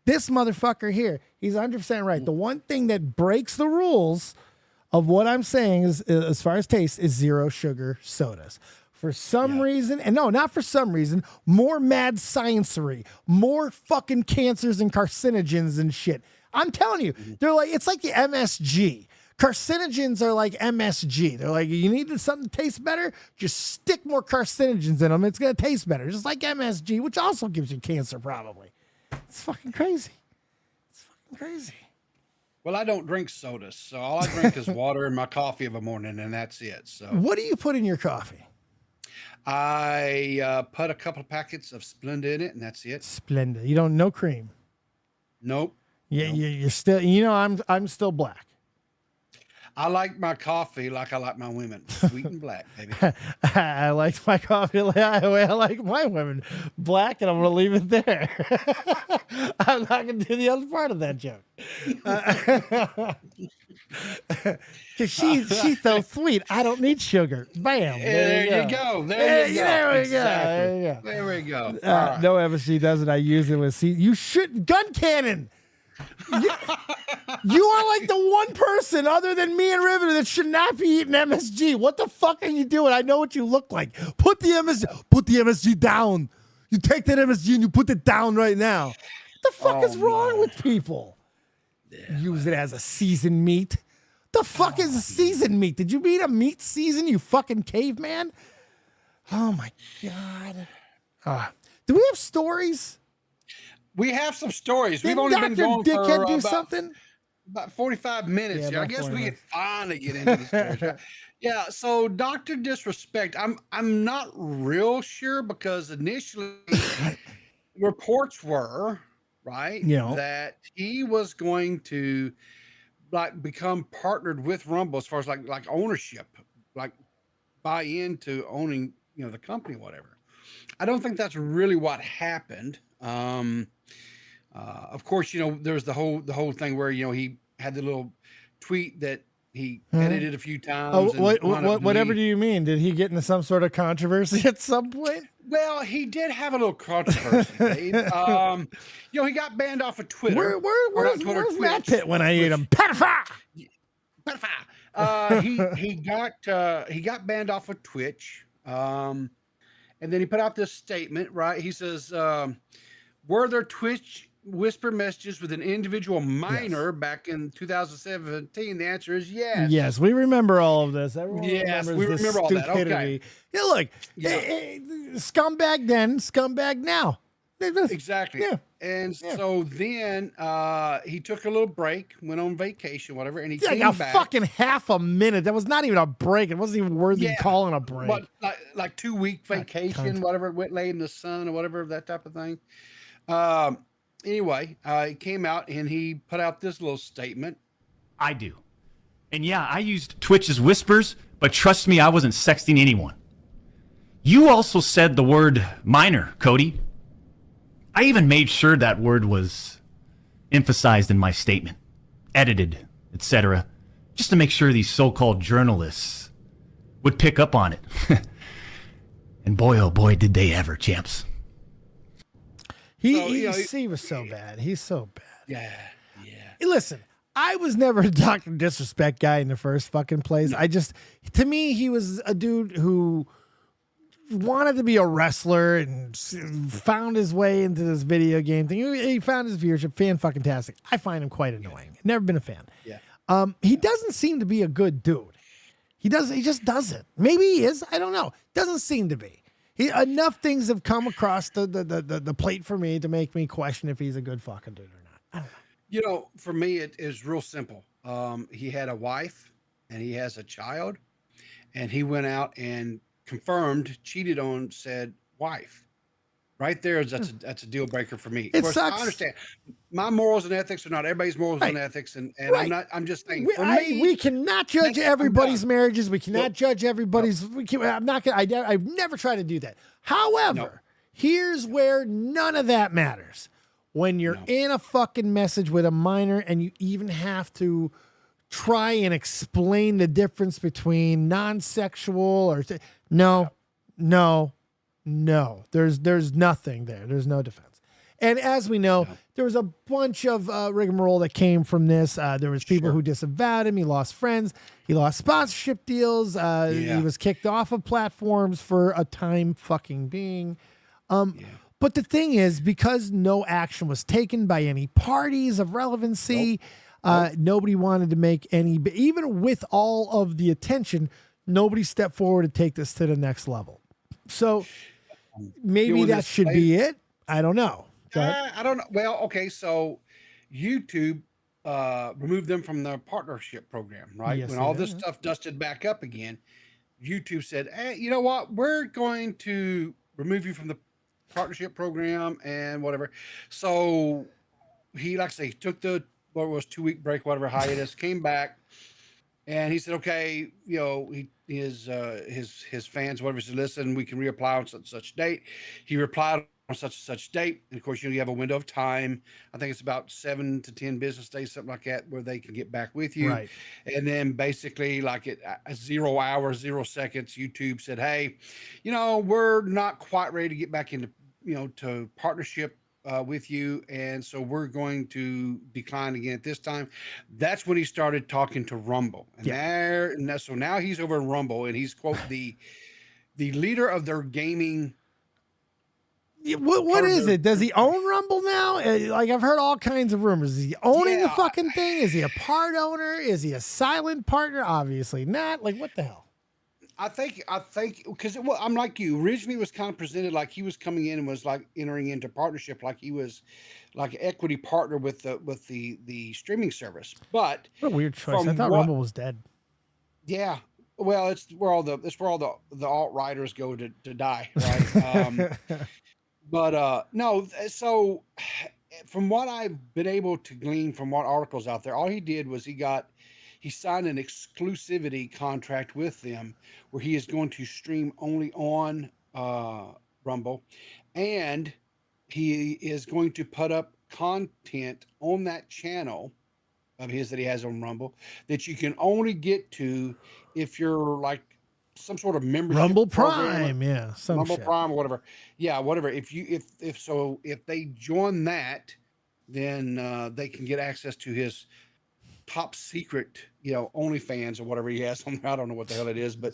This motherfucker here, he's 100% right. The one thing that breaks the rules of what I'm saying is, as far as taste, is zero sugar sodas. For some reason, and no, not for some reason, more mad sciencery, more fucking cancers and carcinogens and shit. I'm telling you, they're like, it's like the MSG. Carcinogens are like MSG. They're like, you need something to taste better? Just stick more carcinogens in them. It's going to taste better. Just like MSG, which also gives you cancer probably. It's fucking crazy. It's fucking crazy. Well, I don't drink sodas, so all I drink is water and my coffee of a morning, and that's it. So, what do you put in your coffee? I put a couple of packets of Splenda in it, and that's it. Splenda. You don't, no cream. Nope. Yeah, nope. You're still, I'm still black. I like my coffee like I like my women, sweet and black, baby. I like my coffee the way I like my women, black, and I'm gonna leave it there. I'm not gonna do the other part of that joke. Cause she's so sweet. I don't need sugar. Bam. There you go. There you go. There we Exactly. go. There we go. All right. No, MSG doesn't. I use it with you should gun cannon. You are like the one person other than me and Riveter that should not be eating MSG. What the fuck are you doing? I know what you look like. Put the MSG down. You take that MSG and you put it down right now. What the fuck is wrong with people? Yeah, use it as a seasoned meat. The fuck is a seasoned meat? Did you eat a meat season, you fucking caveman? Oh my God. Do we have stories? We have some stories. We've Didn't only Dr. been going Dickhead for do something? about 45 minutes Yeah, here. I about guess 40 we minutes. can finally get into the stories. Right? Yeah. So Dr. Disrespect, I'm not real sure because initially reports were right that he was going to like become partnered with Rumble as far as like ownership, like buy into owning the company, whatever. I don't think that's really what happened. Of course, there's the whole thing where he had the little tweet that he edited a few times. Whatever do you mean? Did he get into some sort of controversy at some point? Well, he did have a little controversy, Dave. He got banned off of Twitter. Where's Matt Pitt when I eat him? Pedophile! He got banned off of Twitch. And then he put out this statement, right? He says, were there Twitch whisper messages with an individual minor back in 2017? The answer is yes. Yes, we remember all of this. Everyone yes, we remembers remember all that. Okay. Yeah, look, scumbag then, scumbag now. Exactly. Yeah. And so then he took a little break, went on vacation, whatever, and he like came a back. fucking half a minute. That was not even a break. It wasn't even worthy calling a break. But like 2-week vacation, whatever, went lay in the sun or whatever, that type of thing. Anyway, he came out and he put out this little statement. I do. And yeah, I used Twitch as whispers, but trust me, I wasn't sexting anyone. You also said the word minor, Cody. I even made sure that word was emphasized in my statement, edited, etc., just to make sure these so-called journalists would pick up on it. And boy, oh boy, did they ever, champs. He was so bad. He's so bad. Yeah. Listen, I was never a Dr. Disrespect guy in the first fucking place. No. To me, he was a dude who wanted to be a wrestler and found his way into this video game thing. He found his viewership fan-fucking-tastic. I find him quite annoying. Never been a fan. Yeah. He doesn't seem to be a good dude. He just doesn't. Maybe he is. I don't know. Doesn't seem to be. Enough things have come across the plate for me to make me question if he's a good fucking dude or not. I don't know. For me, it is real simple. He had a wife and he has a child, and he went out and confirmed, cheated on said wife. Right there, that's a deal breaker for me. It of course, sucks. I understand my morals and ethics are not everybody's morals and ethics, and I'm just saying we cannot judge everybody's marriages. We cannot judge everybody's. I'm not gonna. I've never tried to do that. However, here's where none of that matters. When you're in a fucking message with a minor, and you even have to try and explain the difference between non-sexual or no. There's nothing there. There's no defense. And as we know, there was a bunch of rigmarole that came from this. There was people who disavowed him. He lost friends. He lost sponsorship deals. He was kicked off of platforms for a time fucking being. But the thing is, because no action was taken by any parties of relevancy, nobody wanted to make any, even with all of the attention, nobody stepped forward to take this to the next level. So maybe that should be it. I don't know. I don't know. Well, okay. So YouTube removed them from the partnership program, right? Yes, when all this stuff dusted back up again, YouTube said, hey, you know what? We're going to remove you from the partnership program and whatever. So he, like I say, took the 2-week break, whatever hiatus, came back. And he said, okay, his fans, whatever, said, listen, we can reapply on such and such date. He replied on such and such date. And of course, you have a window of time. I think it's about 7 to 10 business days, something like that, where they can get back with you. Right. And then basically like at 0 hours, 0 seconds, YouTube said, hey, we're not quite ready to get back into, to partnership with you, and so we're going to decline again at this time. That's when he started talking to Rumble, and so now he's over in Rumble, and he's quote the leader of their gaming. What is it? Does he own Rumble now? Like, I've heard all kinds of rumors. Is he owning the fucking thing? Is he a part owner? Is he a silent partner? Obviously not. Like, what the hell? I think because I'm like you. Originally, it was kind of presented like he was coming in and was like entering into partnership, like he was like an equity partner with the streaming service. But what a weird choice. I thought Rumble was dead. Yeah, well, it's where all the alt writers go to die, right? But no. So from what I've been able to glean from what articles out there, all he did was he signed an exclusivity contract with them where he is going to stream only on Rumble, and he is going to put up content on that channel of his that he has on Rumble that you can only get to if you're like some sort of membership Rumble program, Prime, Rumble shit. Prime or whatever. Yeah, whatever. If they join that, then they can get access to his top secret, OnlyFans or whatever he has on. I don't know what the hell it is, but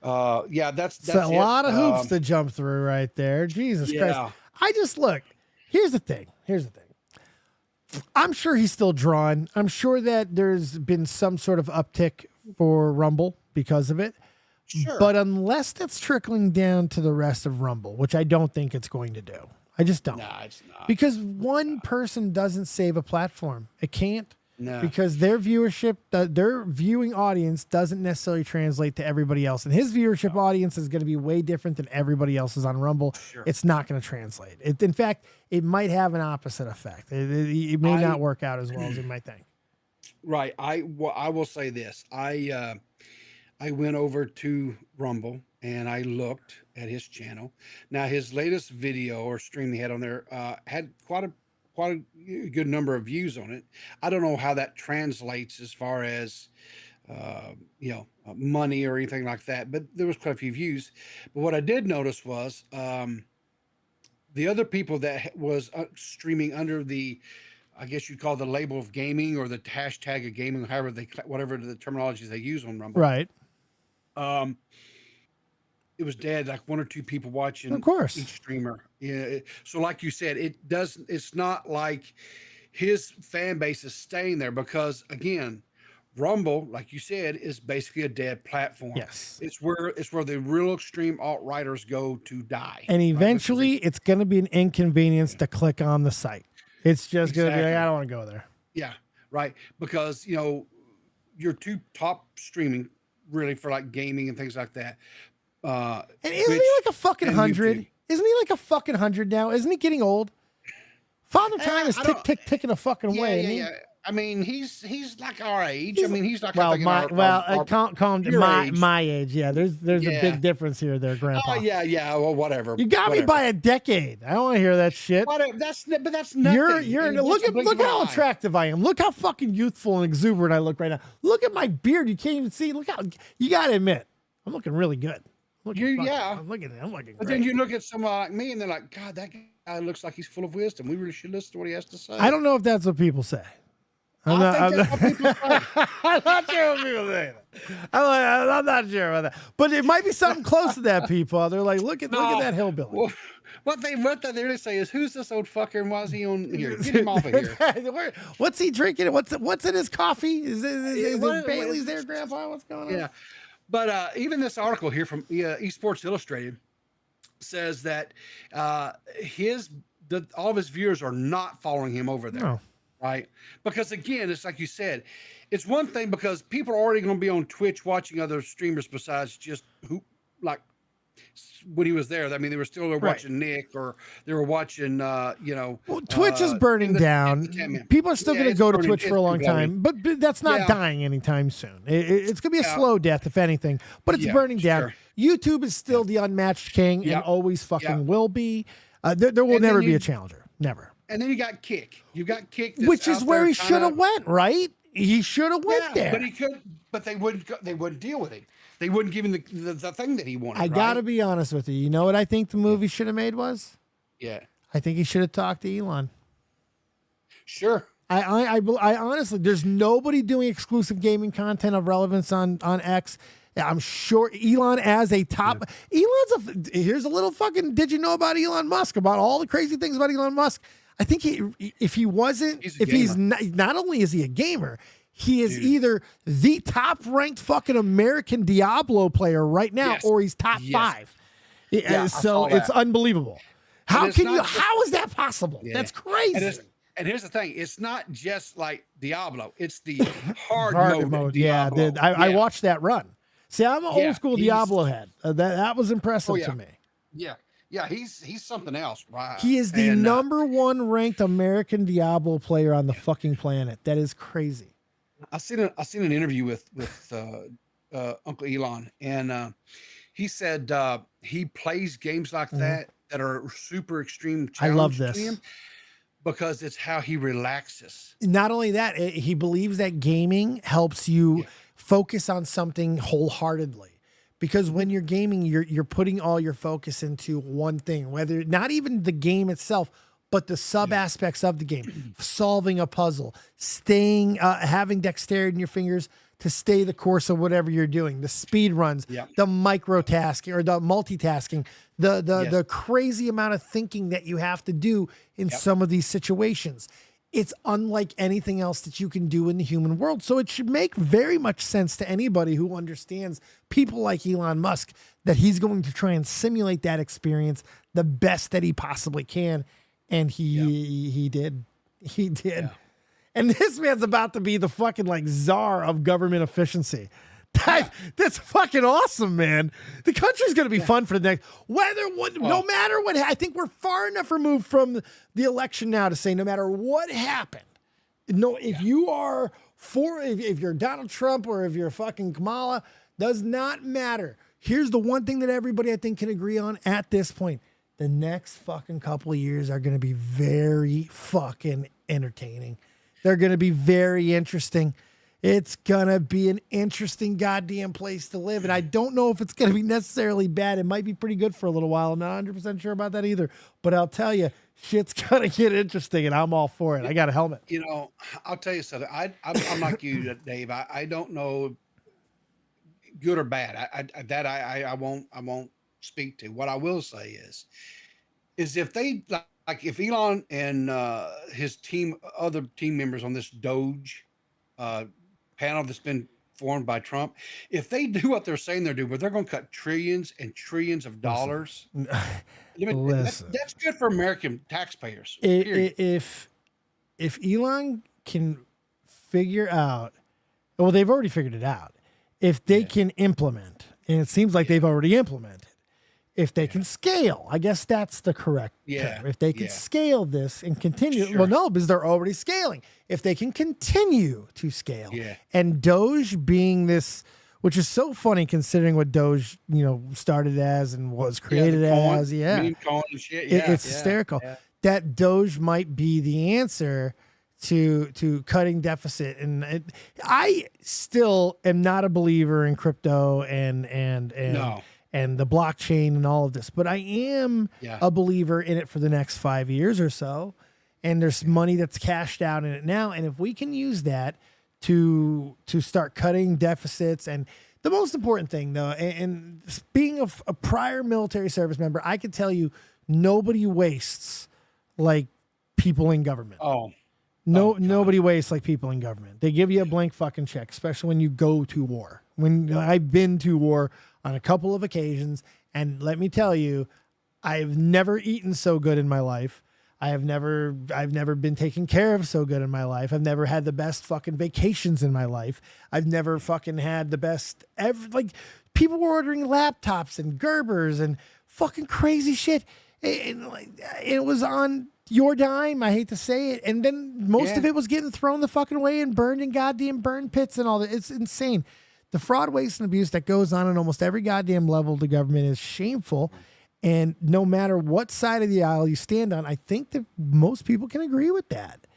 that's a lot of hoops to jump through right there. Jesus Christ. I just look. Here's the thing. I'm sure he's still drawn. I'm sure that there's been some sort of uptick for Rumble because of it. Sure. But unless that's trickling down to the rest of Rumble, which I don't think it's going to do. I just don't. Nah, it's not. Because one person doesn't save a platform. It can't. No. Because their viewership, their viewing audience doesn't necessarily translate to everybody else. And his viewership audience is going to be way different than everybody else's on Rumble. Sure. It's not going to translate. In fact, it might have an opposite effect. It may not work out as well as you might think. Right. I will say this. I went over to Rumble and I looked at his channel. Now, his latest video or stream he had on there had quite a good number of views on it. I don't know how that translates as far as money or anything like that, but there was quite a few views. But what I did notice was the other people that was streaming under the, I guess you'd call the label of gaming or the hashtag of gaming, whatever the terminologies they use on Rumble. Right. It was dead, like 1 or 2 people watching, of course, each streamer. Yeah. So like you said, it's not like his fan base is staying there because again, Rumble, like you said, is basically a dead platform. Yes. It's where the real extreme alt writers go to die. And eventually it's going to be an inconvenience to click on the site. It's just going to be like, I don't want to go there. Yeah. Right. Because, your 2 top streaming really for like gaming and things like that. And isn't he like a fucking 100? Isn't he like a fucking 100 now? Isn't he getting old? Father Time is ticking a fucking way. Yeah. I mean, he's like our age. I mean, he's like calm down. My age. Yeah, there's a big difference here, there, Grandpa. Oh yeah. Well, whatever. You got me by a decade. I don't want to hear that shit. Whatever. But that's nothing. You're look how attractive I am. Look how fucking youthful and exuberant I look right now. Look at my beard. You can't even see. Look how you got to admit, I'm looking really good. I'm looking great. But then you look at someone like me and they're like, God, that guy looks like he's full of wisdom. We really should listen to what he has to say. I don't know if that's what people say. I'm not sure what people say. I'm not sure about that. But it might be something close to that, people. They're like, look at that hillbilly. Well, what they really say is, who's this old fucker and why is he on here? Get him off of here. What's he drinking? What's in his coffee? Is it Bailey's there, Grandpa? What's going on? Yeah. But even this article here from Esports Illustrated says that all of his viewers are not following him over there. No. Right? Because again, it's like you said, it's one thing because people are already going to be on Twitch watching other streamers besides just when he was there. I mean, they were still watching Nick, or they were watching, Well, Twitch is burning down. People are still going to go to Twitch for a long time, but that's not dying anytime soon. It's going to be a slow death, if anything, but it's burning down. YouTube is still the unmatched king and always fucking will be. There will never be a challenger. Never. And then you got Kick. You got Kick. Which is where he should have went, right? He should have went there. But he could. But they wouldn't deal with him. They wouldn't give him the thing that he wanted. I gotta be honest with you. You know what I think the movie should have made was? Yeah. I think he should have talked to Elon. Sure. I honestly, there's nobody doing exclusive gaming content of relevance on X. I'm sure Elon as a top. Here's a little fucking. Did you know about Elon Musk? About all the crazy things about Elon Musk. I think he's not only is he a gamer, he is either the top ranked fucking American Diablo player right now, or he's top 5. So it's unbelievable. How is that possible? Yeah. That's crazy. And here's the thing: it's not just like Diablo; it's the hard mode. Yeah, I watched that run. See, I'm an old school Diablo head. That was impressive to me. Yeah, he's something else. Right? He is the number 1 ranked American Diablo player on the fucking planet. That is crazy. I seen an interview with Uncle Elon, and he said he plays games like that are super extreme. I love this. To him because it's how he relaxes. Not only that, he believes that gaming helps you focus on something wholeheartedly. Because when you're gaming, you're putting all your focus into one thing, whether not even the game itself, but the sub aspects of the game, solving a puzzle, having dexterity in your fingers to stay the course of whatever you're doing, the speed runs, the microtasking or the multitasking, the crazy amount of thinking that you have to do in some of these situations. It's unlike anything else that you can do in the human world. So it should make very much sense to anybody who understands people like Elon Musk that he's going to try and simulate that experience the best that he possibly can. And he did. He did. Yeah. And this man's about to be the fucking like czar of government efficiency. That's fucking awesome, man. The country's going to be fun for the next, no matter what, I think we're far enough removed from the election now to say no matter what happened, if you are if you're Donald Trump or if you're fucking Kamala, does not matter. Here's the one thing that everybody I think can agree on at this point. The next fucking couple of years are going to be very fucking entertaining. They're going to be very interesting. It's going to be an interesting goddamn place to live. And I don't know if it's going to be necessarily bad. It might be pretty good for a little while. I'm not 100% sure about that either. But I'll tell you, shit's going to get interesting, and I'm all for it. I got a helmet. You know, I'll tell you something. I'm like you, Dave. I don't know good or bad. I won't speak to. What I will say is if they, like if Elon and his team, other team members on this Doge panel that's been formed by Trump, if they do what they're saying they're doing, but they're going to cut trillions and trillions of dollars, that's good for American taxpayers. If Elon can figure out, well, they've already figured it out. If they can implement, and it seems like they've already implemented, if they can scale, I guess that's the correct term. If they can scale this and continue, well, no, because they're already scaling. If they can continue to scale, and Doge being this, which is so funny considering what Doge, started as and was created as. Meme coin and shit. It's hysterical. Yeah. That Doge might be the answer to cutting deficit, and I still am not a believer in crypto and the blockchain and all of this, but I am a believer in it for the next 5 years or so. And there's money that's cashed out in it now. And if we can use that to start cutting deficits, and the most important thing though, and being a prior military service member, I can tell you nobody wastes like people in government. Nobody wastes like people in government. They give you a blank fucking check, especially when you go to war. When I've been to war on a couple of occasions, and let me tell you, I've never eaten so good in my life. I've never been taken care of so good in my life. I've never had the best fucking vacations in my life. I've never fucking had the best ever. Like, People were ordering laptops and Gerbers and fucking crazy shit. It was on your dime. I hate to say it. And then most of it was getting thrown the fucking away and burned in goddamn burn pits and all that. It's insane. The fraud, waste, and abuse that goes on at almost every goddamn level of the government is shameful. And no matter what side of the aisle you stand on, I think that most people can agree with that.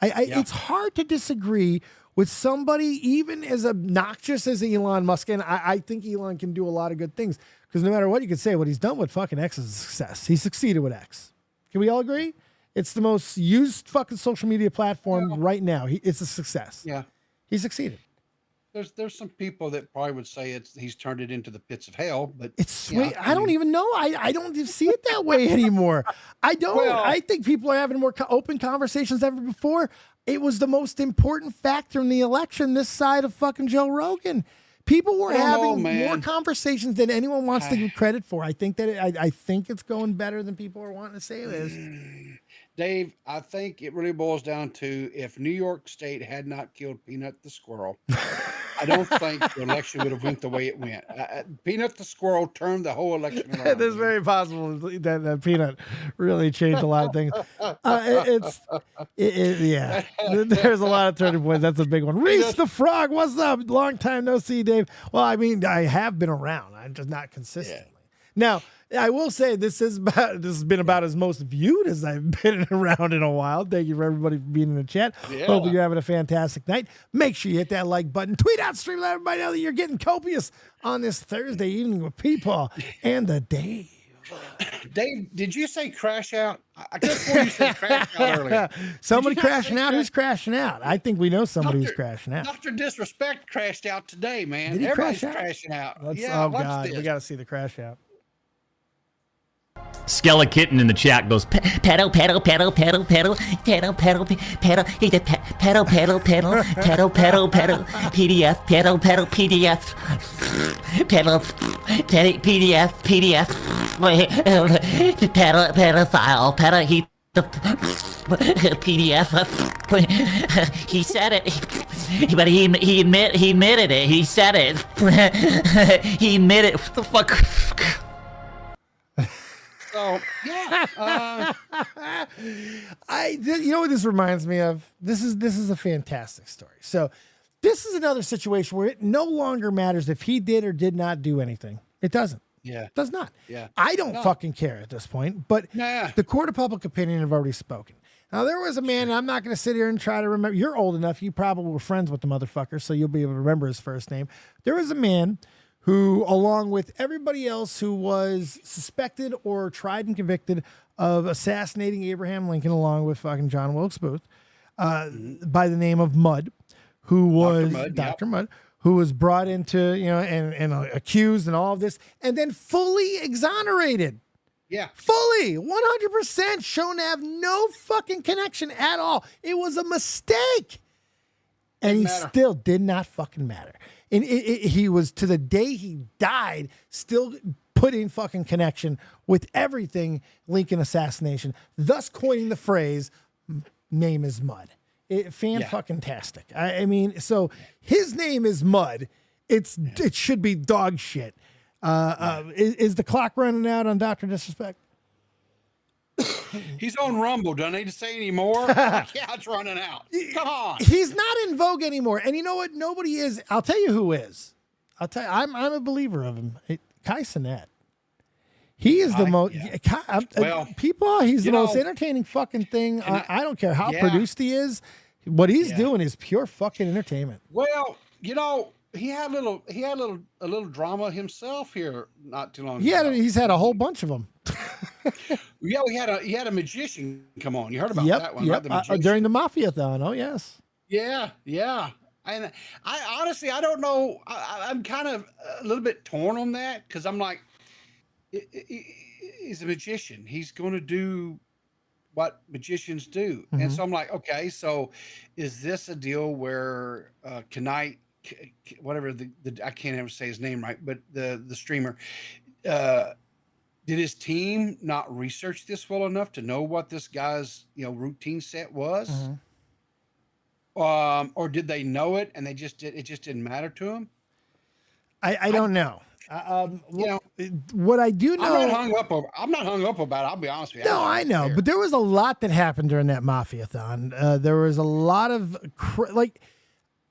It's hard to disagree with somebody even as obnoxious as Elon Musk. And I think Elon can do a lot of good things, because no matter what you could say, what he's done with fucking X is a success. He succeeded with X. Can we all agree? It's the most used fucking social media platform right now. It's a success. Yeah. He succeeded. There's some people that probably would say he's turned it into the pits of hell, but it's sweet. I don't even know. I don't see it that way anymore. I don't. Well, I think people are having more open conversations than ever before. It was the most important factor in the election this side of fucking Joe Rogan. People were having more conversations than anyone wants to give credit for. I think that I think it's going better than people are wanting to say it is. Dave, I think it really boils down to if New York State had not killed Peanut the squirrel, I don't think the election would have went the way it went. Peanut the squirrel turned the whole election around. It's very possible that Peanut really changed a lot of things. There's a lot of turning points. That's a big one. Reese the Frog, what's up? Long time no see, Dave. Well, I mean, I have been around. I'm just not consistently. Now, I will say this has been about as most viewed as I've been around in a while. Thank you for everybody for being in the chat. Yeah. Hope you're having a fantastic night. Make sure you hit that like button. Tweet out, stream, let everybody know that you're getting copious on this Thursday evening with PeePaw and the Dave. Dave, did you say crash out? I could have sworn you said crash out earlier. Somebody crashing out? Who's crashing out? I think we know somebody who's crashing out. Dr. Disrespect crashed out today, man. Did he Everybody's crash out? crashing out. Oh, God. We got to see the crash out. Skellekitten in the chat goes pedal, pedal, pedal, pedal, pedal, pedal, pedal, pedal, pedal, pedal, pedal, pedal, pedal, pedal, PDF, pedal, pedal, PDF, pedal, PDF, PDF, pedal, pedal file, pedal, he, the PDF. He said it, but he admitted it. He said it. He admitted. What the fuck? So yeah, you know what this reminds me of? This is a fantastic story. So this is another situation where it no longer matters if he did or did not do anything. It doesn't. Yeah, it does not. Yeah, I don't fucking care at this point. But the court of public opinion have already spoken. Now there was a man. And I'm not going to sit here and try to remember. You're old enough. You probably were friends with the motherfucker, so you'll be able to remember his first name. There was a man who, along with everybody else who was suspected or tried and convicted of assassinating Abraham Lincoln, along with fucking John Wilkes Booth, by the name of Mudd, who was Dr. Mudd, who was brought into, and accused and all of this, and then fully exonerated. Yeah. Fully, 100% shown to have no fucking connection at all. It was a mistake. And he still did not fucking matter. And he was, to the day he died, still put in fucking connection with everything Lincoln assassination, thus coining the phrase, name is Mudd. Fan-fucking-tastic. I mean, so his name is Mudd. It should be dog shit. Is the clock running out on Dr. Disrespect? He's on Rumble. Do I need to say any more? Yeah, it's running out. Come on. He's not in vogue anymore. And you know what? Nobody is. I'll tell you who is. I'm a believer of him. Kai Cenat. He is the most. People. He's the most entertaining fucking thing. I don't care how produced he is. What he's doing is pure fucking entertainment. Well, he had a little drama himself here not too long ago. He's had a whole bunch of them. Yeah, he had a magician come on. You heard about that one, right? The during the Mafia-thon. Oh yes. Yeah. And I honestly, I don't know. I'm kind of a little bit torn on that, because I'm like, he's a magician. He's going to do what magicians do. Mm-hmm. And so I'm like, okay, so is this a deal where Knight, whatever I can't ever say his name right, but the streamer, did his team not research this well enough to know what this guy's routine set was? Mm-hmm. Or did they know it and it just didn't matter to him? I don't know. You know, What I do know, I'm not hung up about it. I'll be honest with you. no, I know, but there was a lot that happened during that Mafia-thon. There was a lot of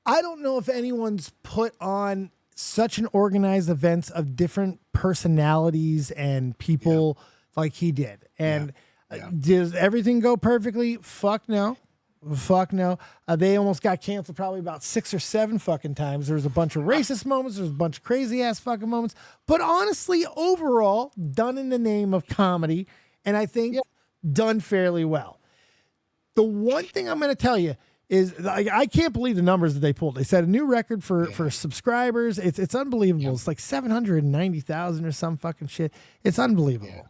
I don't know if anyone's put on such an organized events of different personalities and people like he did. And does everything go perfectly? Fuck no. Fuck no. They almost got canceled probably about 6 or 7 fucking times. There was a bunch of racist moments. There's a bunch of crazy ass fucking moments. But honestly, overall, done in the name of comedy. And I think done fairly well. The one thing I'm going to tell you is I can't believe the numbers that they pulled. They set a new record for subscribers. It's unbelievable. It's like 790,000 or some fucking shit. It's unbelievable.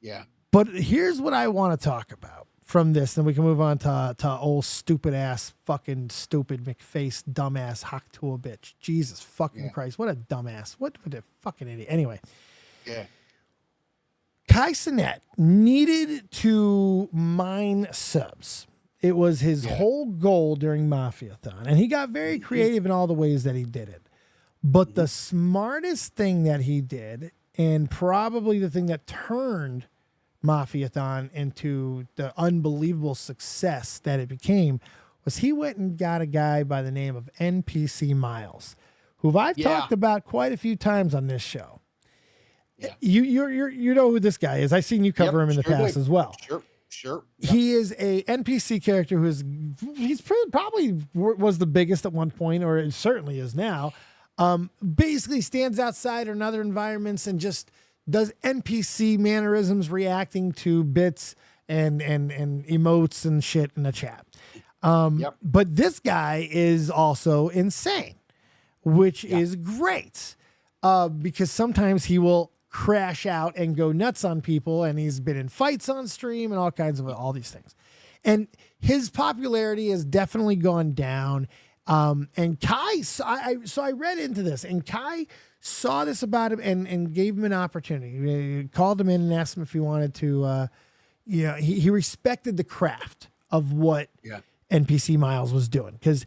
Yeah. But here's what I want to talk about from this, and we can move on to old stupid ass fucking stupid McFace dumbass Hawk to a bitch. Jesus fucking Christ. What a dumbass. What a fucking idiot. Anyway. Yeah. Kai Cenat needed to mine subs. It was his whole goal during Mafia-thon, and he got very creative in all the ways that he did it. But the smartest thing that he did, and probably the thing that turned Mafia-thon into the unbelievable success that it became, was he went and got a guy by the name of NPC Miles, who I've talked about quite a few times on this show. Yeah. You know who this guy is. I've seen you cover him in the past as well. Sure. Yep. He is a NPC character he's probably was the biggest at one point, or it certainly is now. Basically stands outside or in other environments and just does NPC mannerisms, reacting to bits and emotes and shit in the chat. But this guy is also insane, which is great, because sometimes he will crash out and go nuts on people, and he's been in fights on stream and all kinds of all these things. And his popularity has definitely gone down. And Kai, so I read into this, and Kai saw this about him and gave him an opportunity. He called him in and asked him if he wanted to, he respected the craft of what NPC Miles was doing, because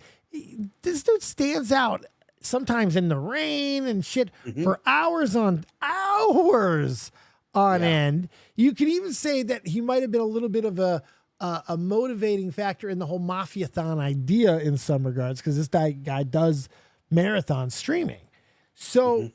this dude stands out sometimes in the rain and shit for hours on end. You could even say that he might have been a little bit of a motivating factor in the whole Mafia-thon idea in some regards, because this guy does marathon streaming. So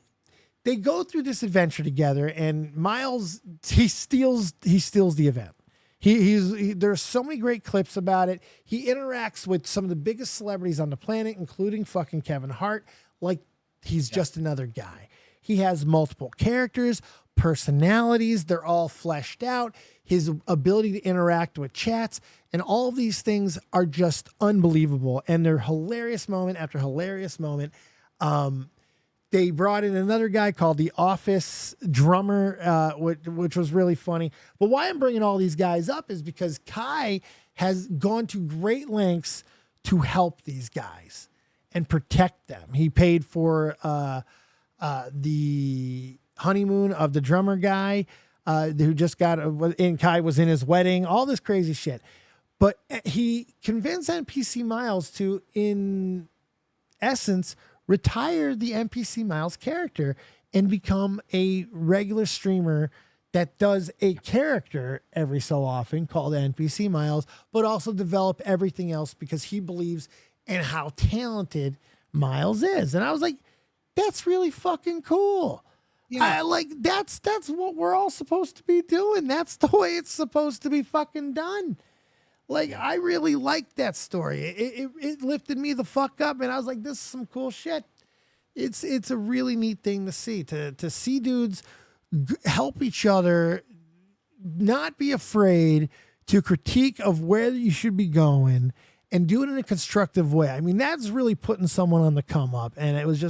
they go through this adventure together, and Miles, he steals the event. There's so many great clips about it. He interacts with some of the biggest celebrities on the planet, including fucking Kevin Hart, like he's just another guy. He has multiple characters, personalities. They're all fleshed out. His ability to interact with chats and all of these things are just unbelievable. And they're hilarious moment after hilarious moment. They brought in another guy called the Office Drummer, which was really funny. But why I'm bringing all these guys up is because Kai has gone to great lengths to help these guys and protect them. He paid for the honeymoon of the drummer guy who just got, and Kai was in his wedding, all this crazy shit. But he convinced NPC Miles to, in essence, retire the NPC Miles character and become a regular streamer that does a character every so often called NPC Miles, but also develop everything else because he believes in how talented Miles is. And I was like, that's really fucking cool. Yeah. That's what we're all supposed to be doing. That's the way it's supposed to be fucking done. Like, I really liked that story. It lifted me the fuck up, and I was like, this is some cool shit. It's a really neat thing to see. To see dudes help each other, not be afraid to critique of where you should be going, and do it in a constructive way. I mean, that's really putting someone on the come up, and it was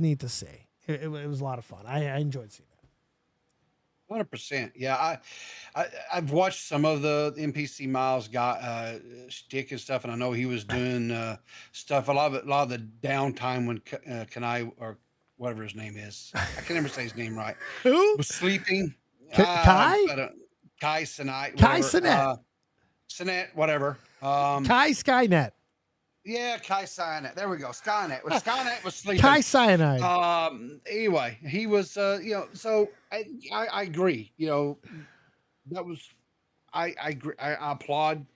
neat to see. It was a lot of fun. I enjoyed seeing that. 100%. Yeah, I've watched some of the NPC Miles guy shtick and stuff, and I know he was doing stuff a lot of the downtime when Kanai, or whatever his name is, I can never say his name right. Who was sleeping? Kai? Kai Cenat. Kai Cenat. Cenat, whatever. Kai Skynet. Kai Cyanide. There we go. Skynet. When Skynet was sleeping. Kai Cyanide. Anyway, he was, so I agree. That was, I agree. I applaud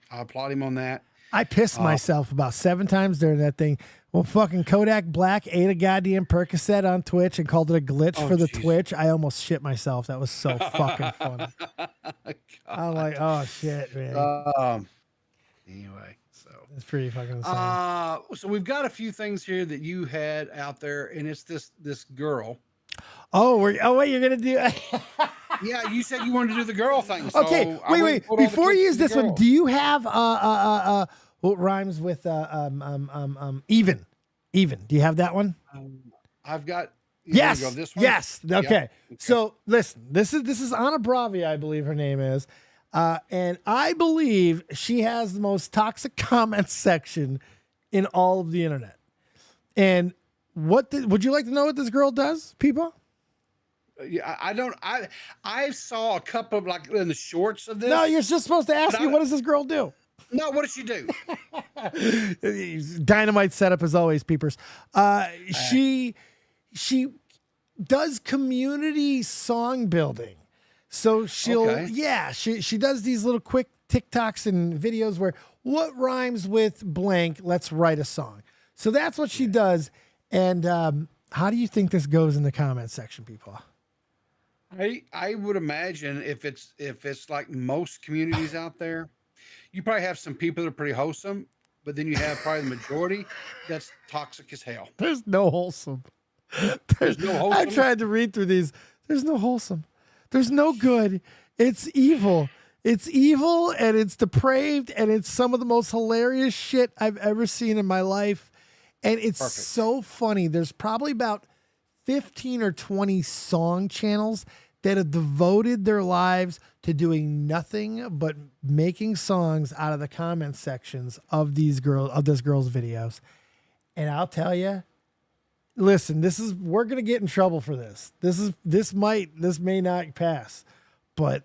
him on that. I pissed myself about 7 times during that thing. Well, fucking Kodak Black ate a goddamn Percocet on Twitch and called it a glitch for the Twitch. I almost shit myself. That was so fucking funny. I'm like, oh shit, man. Anyway, so it's pretty fucking insane. So we've got a few things here that you had out there, and it's this girl. Oh, wait, you're gonna do? Yeah, you said you wanted to do the girl thing. So okay, wait. Before you use this one, do you have what rhymes with even? Even. Do you have that one? I've got. Yes. This one? Yes. Okay. So listen, this is Anna Bravi, I believe her name is, and I believe she has the most toxic comment section in all of the internet. And would you like to know what this girl does, people? Yeah, I don't. I saw a couple of like in the shorts of this. No, you're just supposed to ask me, what does this girl do? No, what does she do? Dynamite setup as always, peepers. She does community song building. So she'll she does these little quick TikToks and videos where what rhymes with blank, let's write a song. So that's what she does. And how do you think this goes in the comment section, people? I would imagine if it's like most communities out there, you probably have some people that are pretty wholesome, but then you have probably the majority that's toxic as hell. There's no wholesome. There's no wholesome. I tried to read through these. There's no wholesome. There's no good. It's evil. It's evil and it's depraved and it's some of the most hilarious shit I've ever seen in my life. And it's so funny. There's probably about 15 or 20 song channels that have devoted their lives to doing nothing but making songs out of the comment sections of this girl's videos. And I'll tell you, listen, we're going to get in trouble for this. This may not pass, but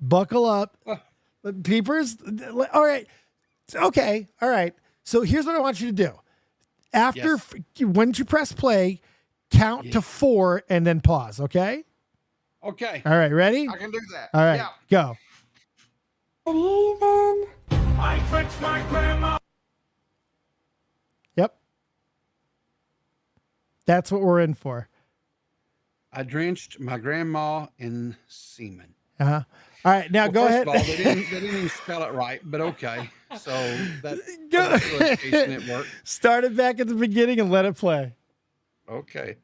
buckle up. Peepers. All right. Okay. All right. So here's what I want you to do. After, when you press play, count to 4 and then pause. Okay. Okay. All right. Ready? I can do that. All right. Go. Even. I fixed my grandma. Yep. That's what we're in for. I drenched my grandma in semen. Uh-huh. All right. Now go ahead. First of all, they didn't even spell it right, but okay. So that it worked. Start it back at the beginning and let it play. Okay.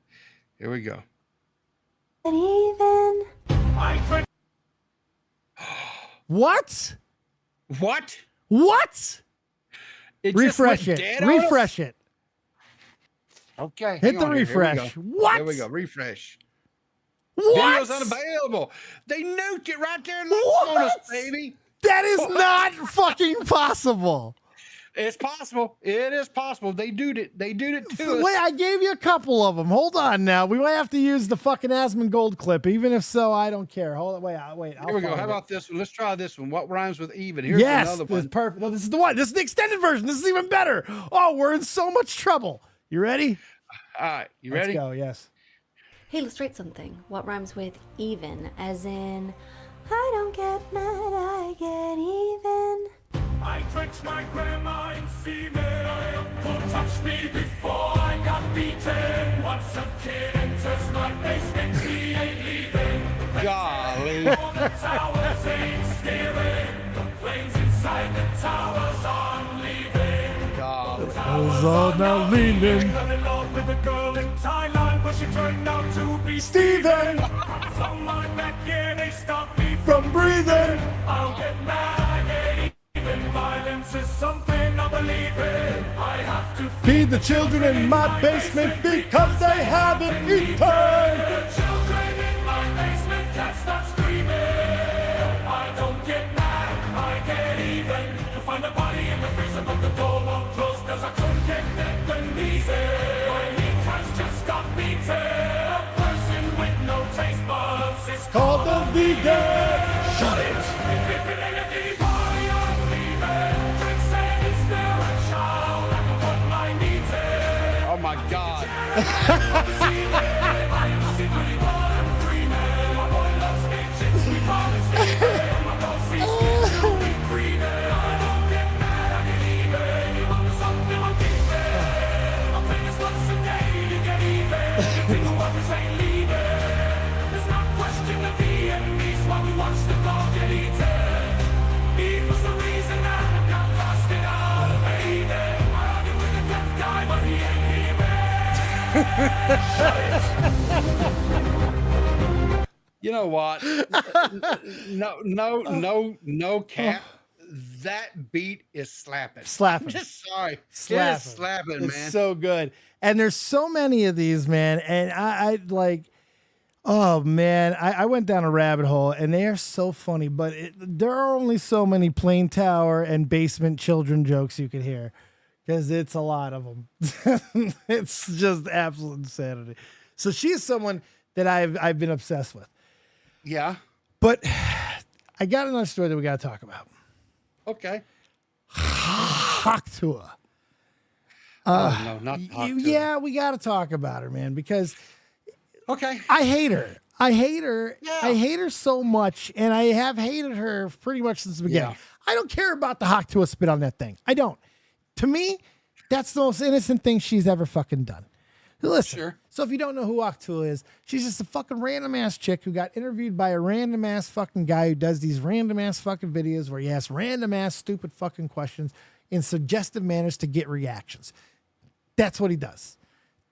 Here we go. Even. What? What? What? It Refresh it. Refresh it. Okay. Hit the refresh. What? There we go. Refresh. What? Video's unavailable. They nuked it right there and on us, baby. That is not fucking possible. It's possible. It is possible. They did it. They did it to us. Wait, I gave you a couple of them. Hold on now. We might have to use the fucking Asmongold clip. Even if so, I don't care. Hold on. Wait. Here we go. How about this one? Let's try this one. What rhymes with even? Here's another one. Perfect. No, this is the one. This is the extended version. This is even better. Oh, we're in so much trouble. You ready? All right. You ready? Let's go. Yes. Hey, let's write something. What rhymes with even? As in, I don't get mad, I get even. I drenched my grandma in semen. Who touched me before I got beaten? Once some kid enters my basement, he ain't leaving. Golly. The towers ain't scaling. The planes inside the towers aren't leaving. Golly. Towers are now leaning. I'm in love with a girl in Thailand, but she turned out to be Steven. From my back, yeah, they stopped me From breathing. I'll get mad, I get even. Violence is something I believe in. I have to Feed the children in my basement because they haven't eaten. the children in my basement can't stop screaming. I don't get mad, I get even. You find a body in the freezer, but the door won't close because I couldn't get beneath it. My heat has just got beaten. A person with no taste buds is Called the vegan. Shut it! If it ain't a deep party, I'm leaving. Drink said it's still a child. I can You know what? No cap. That beat is slapping. Slapping. I'm just sorry. Slapping. It is slapping, It's man. so good. And there's so many of these, man. And I like, oh man, I went down a rabbit hole and they are so funny, but there are only so many plane tower and basement children jokes you could hear because it's a lot of them. It's just absolute insanity. So she's someone that I've been obsessed with. Yeah. But I got another story that we got to talk about. Okay. Tuah. No, not talk to Yeah, we got to talk about her, man, because Okay. I hate her. I hate her. Yeah. I hate her so much, and I have hated her pretty much since the beginning. Yeah. I don't care about the Tuah spit on that thing. I don't. To me, that's the most innocent thing she's ever fucking done. Listen, Sure. so if you don't know who Tuah is, she's just a fucking random ass chick who got interviewed by a random ass fucking guy who does these random ass fucking videos where he asks random ass stupid fucking questions in suggestive manners to get reactions. That's what he does.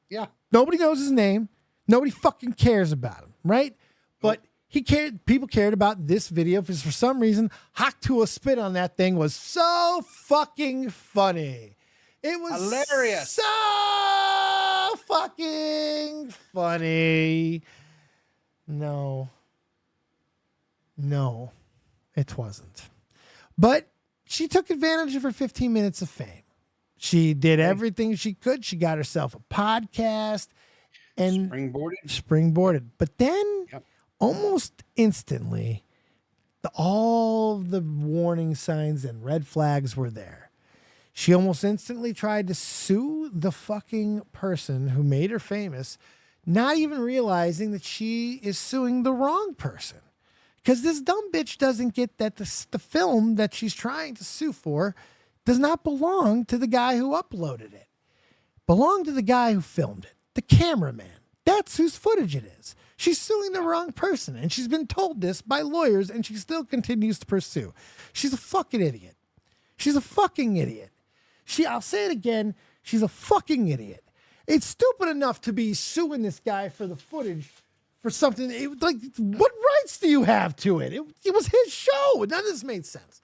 Yeah. Nobody knows his name. Nobody fucking cares about him, right? But he cared. People cared about this video because for some reason, Tuah spit on that thing was so fucking funny. It was Hilarious. So fucking funny. No, it wasn't. But she took advantage of her 15 minutes of fame. She did everything she could. She got herself a podcast and springboarded. But then almost instantly, all the warning signs and red flags were there. She almost instantly tried to sue the fucking person who made her famous, not even realizing that she is suing the wrong person. Because this dumb bitch doesn't get that the film that she's trying to sue for does not belong to the guy who uploaded it. Belonged to the guy who filmed it, the cameraman. That's whose footage it is. She's suing the wrong person, and she's been told this by lawyers, and she still continues to pursue. She's a fucking idiot. She's a fucking idiot. I'll say it again. She's a fucking idiot. It's stupid enough to be suing this guy for the footage for something. What rights do you have to it? It was his show. None of this made sense.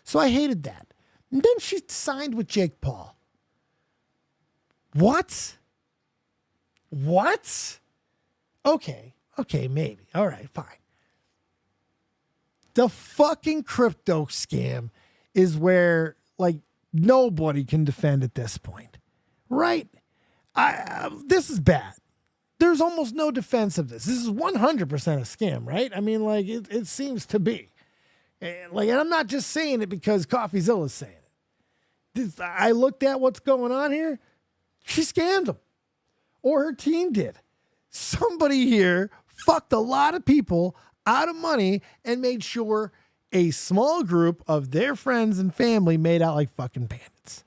So I hated that. And then she signed with Jake Paul. What? Okay, maybe. All right, fine. The fucking crypto scam is where, nobody can defend at this point, right? This is bad. There's almost no defense of this. This is 100% a scam, right? I mean, it seems to be. And I'm not just saying it because CoffeeZilla's saying it. I looked at what's going on here. She scammed him. Or her team did. Somebody here fucked a lot of people out of money and made sure a small group of their friends and family made out like fucking bandits.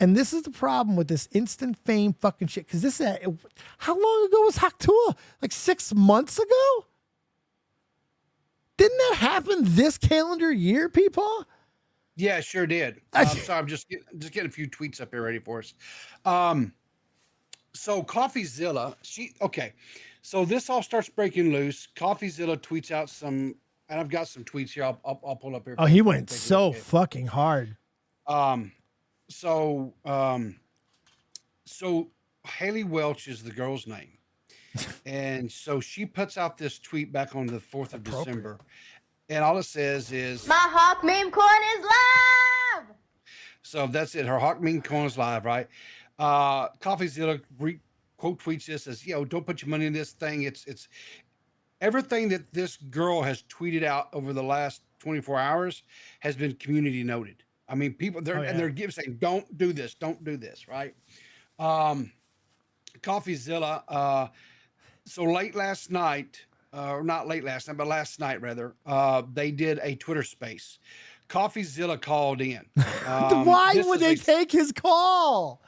And this is the problem with this instant fame fucking shit. Because how long ago was Tuah? 6 months ago? Didn't that happen this calendar year, PeePaw? Yeah, it sure did. So I'm just getting a few tweets up here ready for us. So CoffeeZilla, so this all starts breaking loose. CoffeeZilla tweets out some, and I've got some tweets here. I'll pull up here. Oh, he went so fucking hard. So Haley Welch is the girl's name. And so she puts out this tweet back on the 4th of December. And all it says is, my Hawk meme coin is live. So that's it. Her Hawk meme coin is live, right? CoffeeZilla quote tweets this as, don't put your money in this thing. It's everything that this girl has tweeted out over the last 24 hours has been community noted. I mean, people and they're saying, don't do this, right? CoffeeZilla. So late last night, or not late last night, but last night rather, they did a Twitter space. CoffeeZilla called in. Why would they take his call?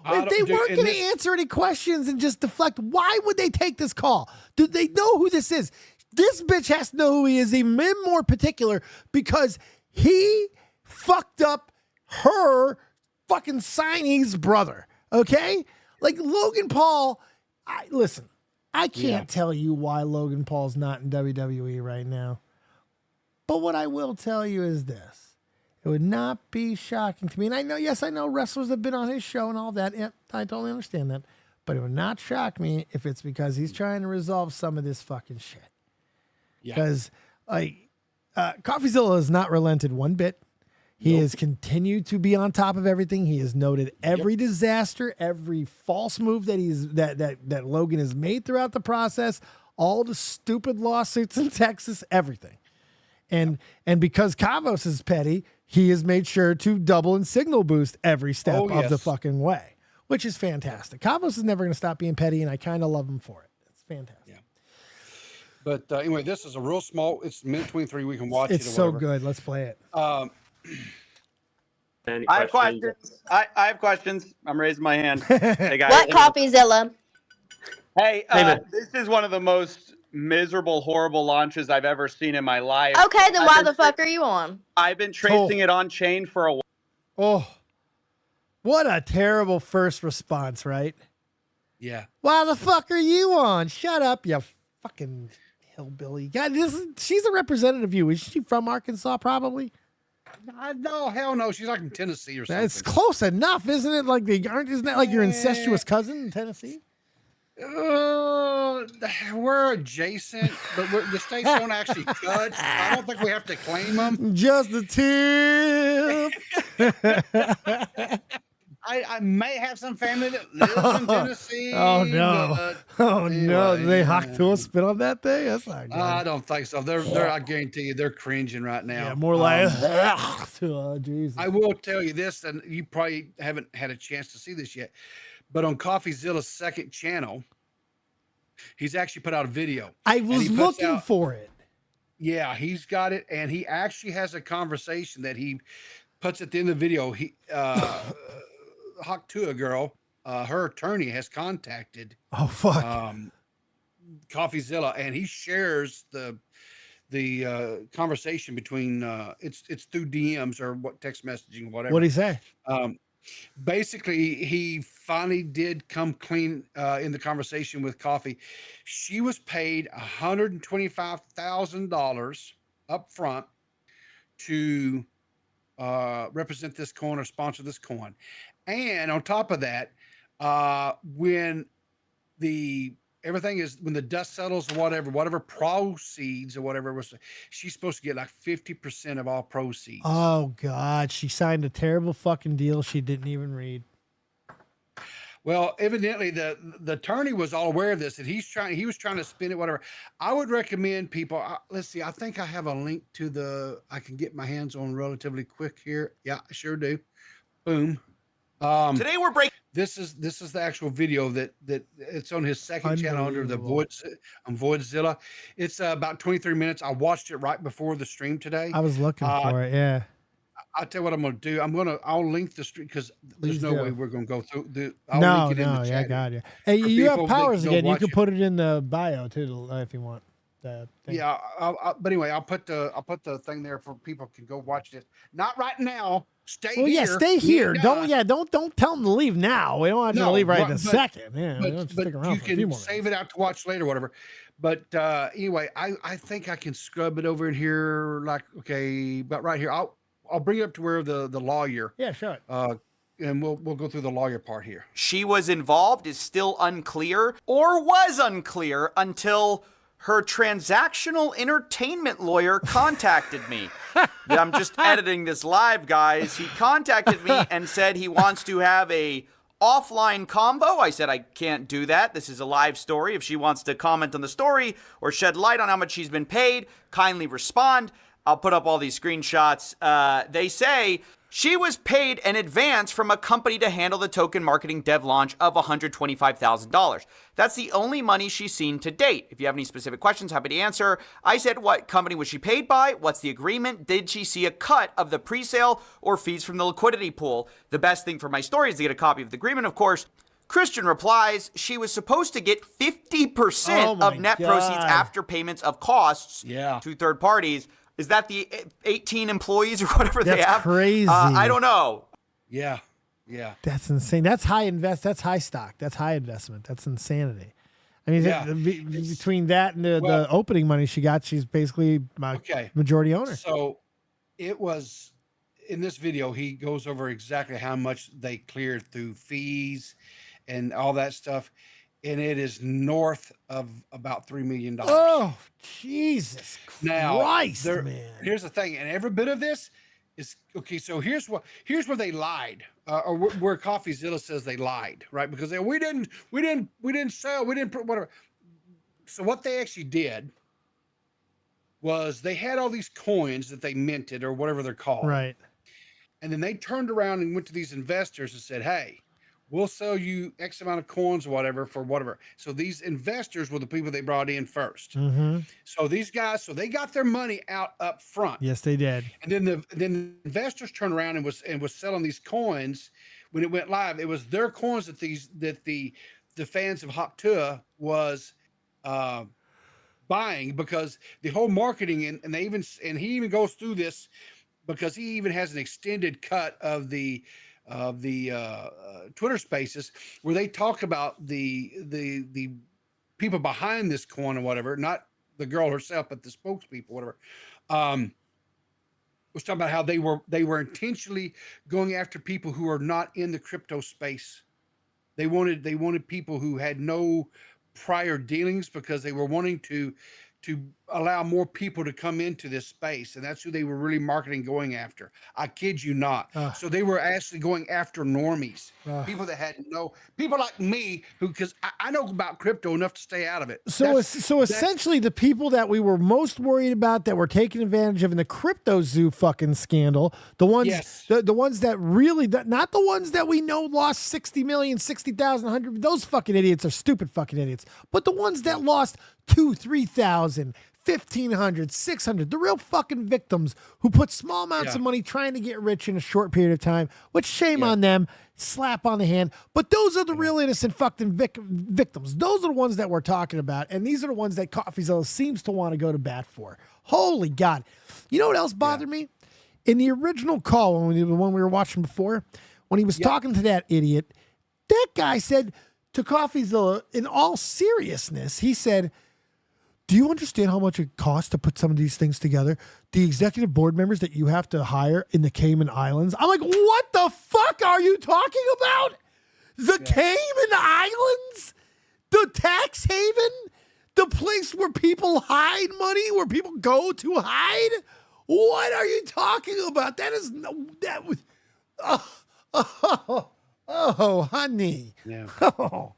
If they weren't going to this, answer any questions and just deflect, why would they take this call? Do they know who this is? This bitch has to know who he is, even more particular, because he fucked up her fucking signee's brother. Okay? Like Logan Paul, listen, I can't tell you why Logan Paul's not in WWE right now. But what I will tell you is this. It would not be shocking to me. And I know wrestlers have been on his show and all that. Yeah, I totally understand that. But it would not shock me if it's because he's trying to resolve some of this fucking shit. Because CoffeeZilla has not relented one bit. He has continued to be on top of everything. He has noted every disaster, every false move that Logan has made throughout the process, all the stupid lawsuits in Texas, everything. And because Kavos is petty, he has made sure to double and signal boost every step of the fucking way, which is fantastic. Kavos is never going to stop being petty, and I kind of love him for it. It's fantastic. Yeah. But anyway, this is a real small. It's minute 23. We can watch it. It's so good. Let's play it. I have questions. I have questions. I'm raising my hand. Hey guys. What CoffeeZilla? Hey, this is one of the most miserable, horrible launches I've ever seen in my life. Okay, then why the fuck are you on? I've been tracing it on chain for a while. Oh, what a terrible first response, right? Yeah. Why the fuck are you on? Shut up, you fucking hillbilly. God, she's a representative of you. Is she from Arkansas, probably? No, hell no. She's like in Tennessee or something. That's close enough, isn't it? Like isn't that like your incestuous cousin in Tennessee? We're adjacent, but the states don't actually cut. I don't think we have to claim them. Just a tip. I may have some family that lives in Tennessee. Oh no! No! Did they hawk to a spit on that thing? That's not good. I don't think so. They're. I guarantee you, they're cringing right now. Yeah, more like. Jesus. I will tell you this, and you probably haven't had a chance to see this yet, but on CoffeeZilla's second channel, he's actually put out a video. I was looking for it. Yeah, he's got it, and he actually has a conversation that he puts at the end of the video. He Tuah girl, her attorney has contacted CoffeeZilla, and he shares the conversation between it's through DMs or what text messaging, whatever. What did he say? Basically, he finally did come clean in the conversation with Coffee. She was paid $125,000 up front to represent this coin or sponsor this coin. And on top of that, when the dust settles or whatever proceeds or whatever was, she's supposed to get like 50% of all proceeds. Oh God, she signed a terrible fucking deal she didn't even read. Well, evidently the attorney was all aware of this, and he was trying to spin it, whatever. I would recommend people. Let's see. I think I have a link to I can get my hands on relatively quick here. Yeah, I sure do. Boom. Today we're breaking. This is the actual video that it's on his second channel under the VoidZilla. It's about 23 minutes. I watched it right before the stream today. I was looking for it. Yeah. I'll tell you what I'm going to do. I'll link the stream because there's no way we're going to go through the. No, yeah, God, yeah. Hey, you have powers again. You can put it in the bio too if you want. Yeah, but anyway, I'll put the thing there for people can go watch it. Not right now. Stay here. Yeah, stay here. Don't tell them to leave now. We don't want you to leave right in a second. Yeah, but stick around you for a few can more save it out to watch later, whatever. But anyway, I think I can scrub it over in here. Like but right here, I'll bring it up to where the lawyer. Yeah, sure. And we'll go through the lawyer part here. She was involved is still unclear, or was unclear until her transactional entertainment lawyer contacted me. I'm just editing this live, guys. He contacted me and said he wants to have a offline convo. I said I can't do that. This is a live story. If she wants to comment on the story or shed light on how much she's been paid, kindly respond. I'll put up all these screenshots. They say She was paid an advance from a company to handle the token marketing dev launch of $125,000. That's the only money she's seen to date. If you have any specific questions, happy to answer. I said, what company was she paid by? What's the agreement? Did she see a cut of the pre-sale or fees from the liquidity pool? The best thing for my story is to get a copy of the agreement, of course. Christian replies, she was supposed to get 50% of net proceeds after payments of costs to third parties. Is that the 18 employees or whatever they have? That's crazy. I don't know. Yeah. That's insane. That's high That's high stock. That's high investment. That's insanity. I mean, between that and the opening money she got, she's basically my majority owner. So it was in this video, he goes over exactly how much they cleared through fees and all that stuff. And it is north of about $3 million. Oh, Jesus Christ, man. Here's the thing. And every bit of this is okay. So here's where they lied, or where CoffeeZilla says they lied, right? Because we didn't sell, we didn't put whatever. So what they actually did was they had all these coins that they minted or whatever they're called. Right. And then they turned around and went to these investors and said, hey, we'll sell you X amount of coins or whatever for whatever. So these investors were the people they brought in first. Mm-hmm. So these guys, they got their money out up front. Yes, they did. And then the investors turned around and was selling these coins when it went live. It was their coins that the fans of Hop Tuah was buying, because the whole marketing and he even goes through this, because he even has an extended cut of the Twitter Spaces where they talk about the people behind this coin or whatever, not the girl herself, but the spokespeople, whatever. Was talking about how they were intentionally going after people who are not in the crypto space. They wanted people who had no prior dealings, because they were wanting to allow more people to come into this space. And that's who they were really marketing, going after. I kid you not. So they were actually going after normies, people that had people like me, who, because I know about crypto enough to stay out of it. So essentially the people that we were most worried about, that were taken advantage of in the crypto zoo fucking scandal, the ones, the ones that really, not the ones that we know lost 60 million, 60,000, 100, those fucking idiots are stupid fucking idiots. But the ones that lost 2,000, 3,000, 1,500, 600, the real fucking victims who put small amounts of money trying to get rich in a short period of time, which shame on them, slap on the hand. But those are the real innocent fucking victims. Those are the ones that we're talking about. And these are the ones that CoffeeZilla seems to want to go to bat for. Holy God. You know what else bothered me? In the original call, when we were watching before, when he was talking to that idiot, that guy said to CoffeeZilla, in all seriousness, he said, do you understand how much it costs to put some of these things together? The executive board members that you have to hire in the Cayman Islands. I'm like, what the fuck are you talking about? The Cayman Islands? The tax haven? The place where people hide money, where people go to hide? What are you talking about? That is that was honey. Yeah. Oh,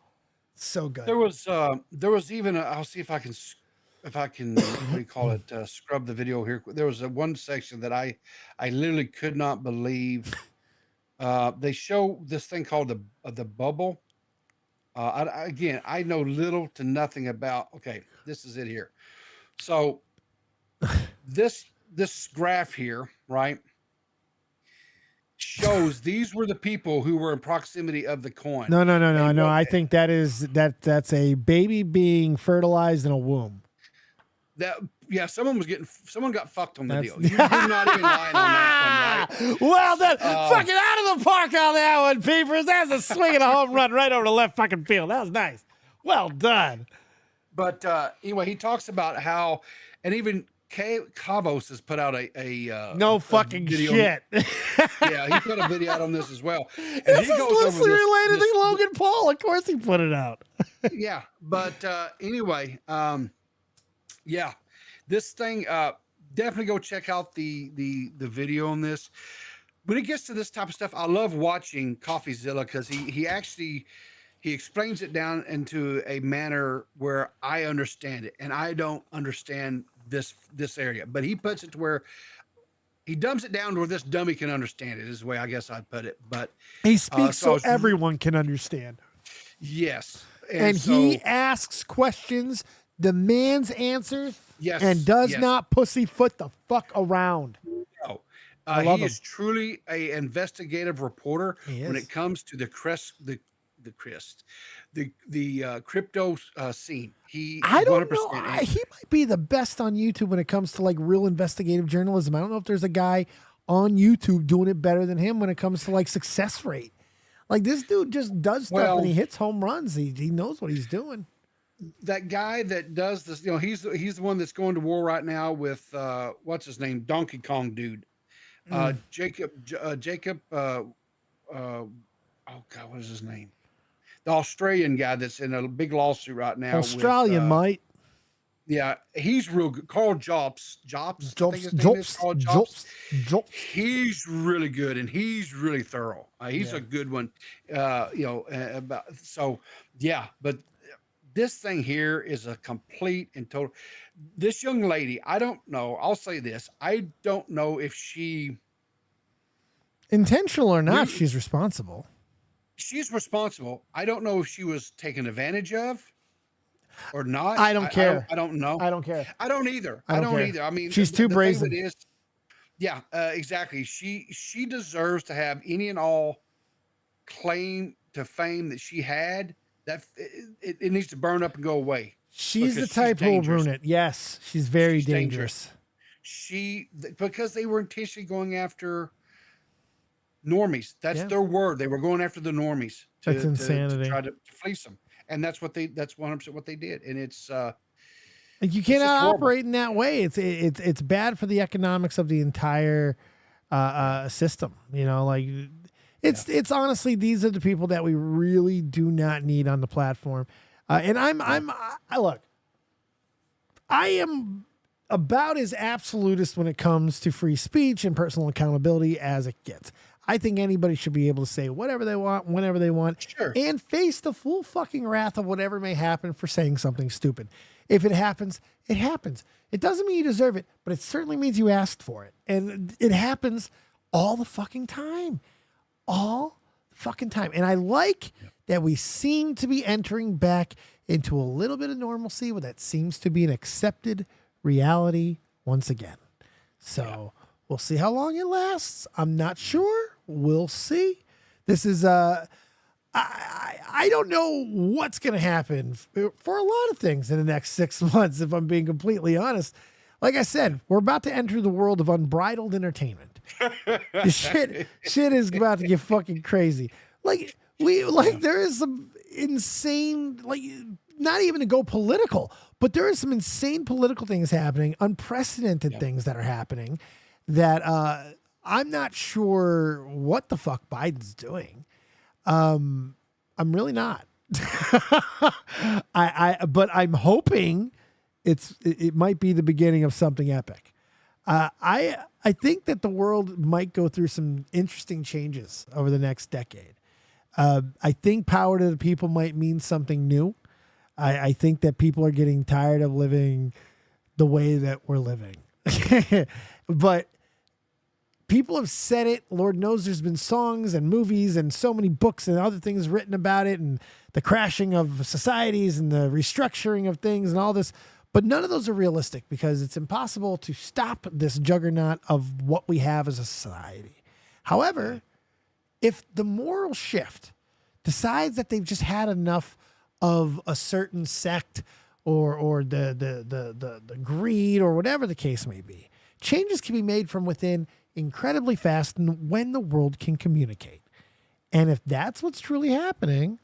so good. There was even I'll see if I can what do you call it, scrub the video here. There was one section that I literally could not believe. They show this thing called the bubble. Again, I know little to nothing about. Okay, this is it here. So this graph here, right, shows these were the people who were in proximity of the coin. No. I think that's a baby being fertilized in a womb. Someone got fucked on the deal. You're not even lying on that one, right? Well done. Fucking out of the park on that one, Peepers. That's a swing and a home run right over the left fucking field. That was nice. Well done. But anyway, he talks about how, and even Copious has put out a no fucking video. shit. He put a video out on this as well. And this is loosely related to Logan Paul. Of course he put it out. But anyway, this thing, definitely go check out the video on this. When it gets to this type of stuff, I love watching CoffeeZilla, because he explains it down into a manner where I understand it, and I don't understand this area, but he puts it to where he dumbs it down to where this dummy can understand it. Is the way I guess I'd put it. But he speaks so so everyone can understand. yes, And so, he asks questions, demands answers, yes, and does yes. not pussyfoot the fuck around. No. I love He him. is truly a investigative reporter He when is. it comes to the crypto scene. He I don't 100% know. is. He might be the best on YouTube when it comes to like real investigative journalism. I don't know if there's a guy on YouTube doing it better than him when it comes to like success rate. Like this dude just does stuff Well- and he hits home runs. He knows what he's doing. That guy that does this, he's the one that's going to war right now with what's his name, Donkey Kong dude, Jacob. Oh God, what is his name? The Australian guy that's in a big lawsuit right now. Australian with, might. Yeah, he's real good. Carl Jobs. I think his name is Jobs. Carl Jobs. Jobs. He's really good and he's really thorough. He's Yeah. a good one. But this thing here is a complete and total. This young lady, I don't know. I'll say this: I don't know if she, Intentional or not, she's responsible. she's responsible. I don't know if she was taken advantage of or not. I don't care. I don't know. I don't care. I don't either. I I don't don't care. either. I mean, She's too the thing brazen. of it is, yeah, exactly. She deserves to have any and all claim to fame that she had. That it needs to burn up and go away. She's the Because type who will dangerous. ruin it. Yes, she's very She's dangerous. Because they were intentionally going after normies. That's Yeah. their word. They were going after the normies. That's to insanity. try to fleece them, and that's 100% what they did. And it's Like you just cannot horrible. operate in that way. It's bad for the economics of the entire system. Like it's honestly, these are the people that we really do not need on the platform. And look, I am about as absolutist when it comes to free speech and personal accountability as it gets. I think anybody should be able to say whatever they want, whenever they want, Sure. and face the full fucking wrath of whatever may happen for saying something stupid. If it happens, it happens. It doesn't mean you deserve it, but it certainly means you asked for it. And it happens all the fucking time. All the fucking time. And I like that we seem to be entering back into a little bit of normalcy where that seems to be an accepted reality once again. So we'll see how long it lasts. I'm not sure. We'll see. This is I don't know what's going to happen for a lot of things in the next 6 months, if I'm being completely honest. Like I said, we're about to enter the world of unbridled entertainment. shit is about to get fucking crazy. There is some insane, not even to go political, but there is some insane political things happening, unprecedented things that are happening that I'm not sure what the fuck Biden's doing. I'm really not. But I'm hoping it might be the beginning of something epic. I think that the world might go through some interesting changes over the next decade. I think power to the people might mean something new. I think that people are getting tired of living the way that we're living. But people have said it. Lord knows there's been songs and movies and so many books and other things written about it, and the crashing of societies and the restructuring of things and all this. But none of those are realistic because it's impossible to stop this juggernaut of what we have as a society. However, if the moral shift decides that they've just had enough of a certain sect or the greed or whatever the case may be, changes can be made from within incredibly fast when the world can communicate. And if that's what's truly happening,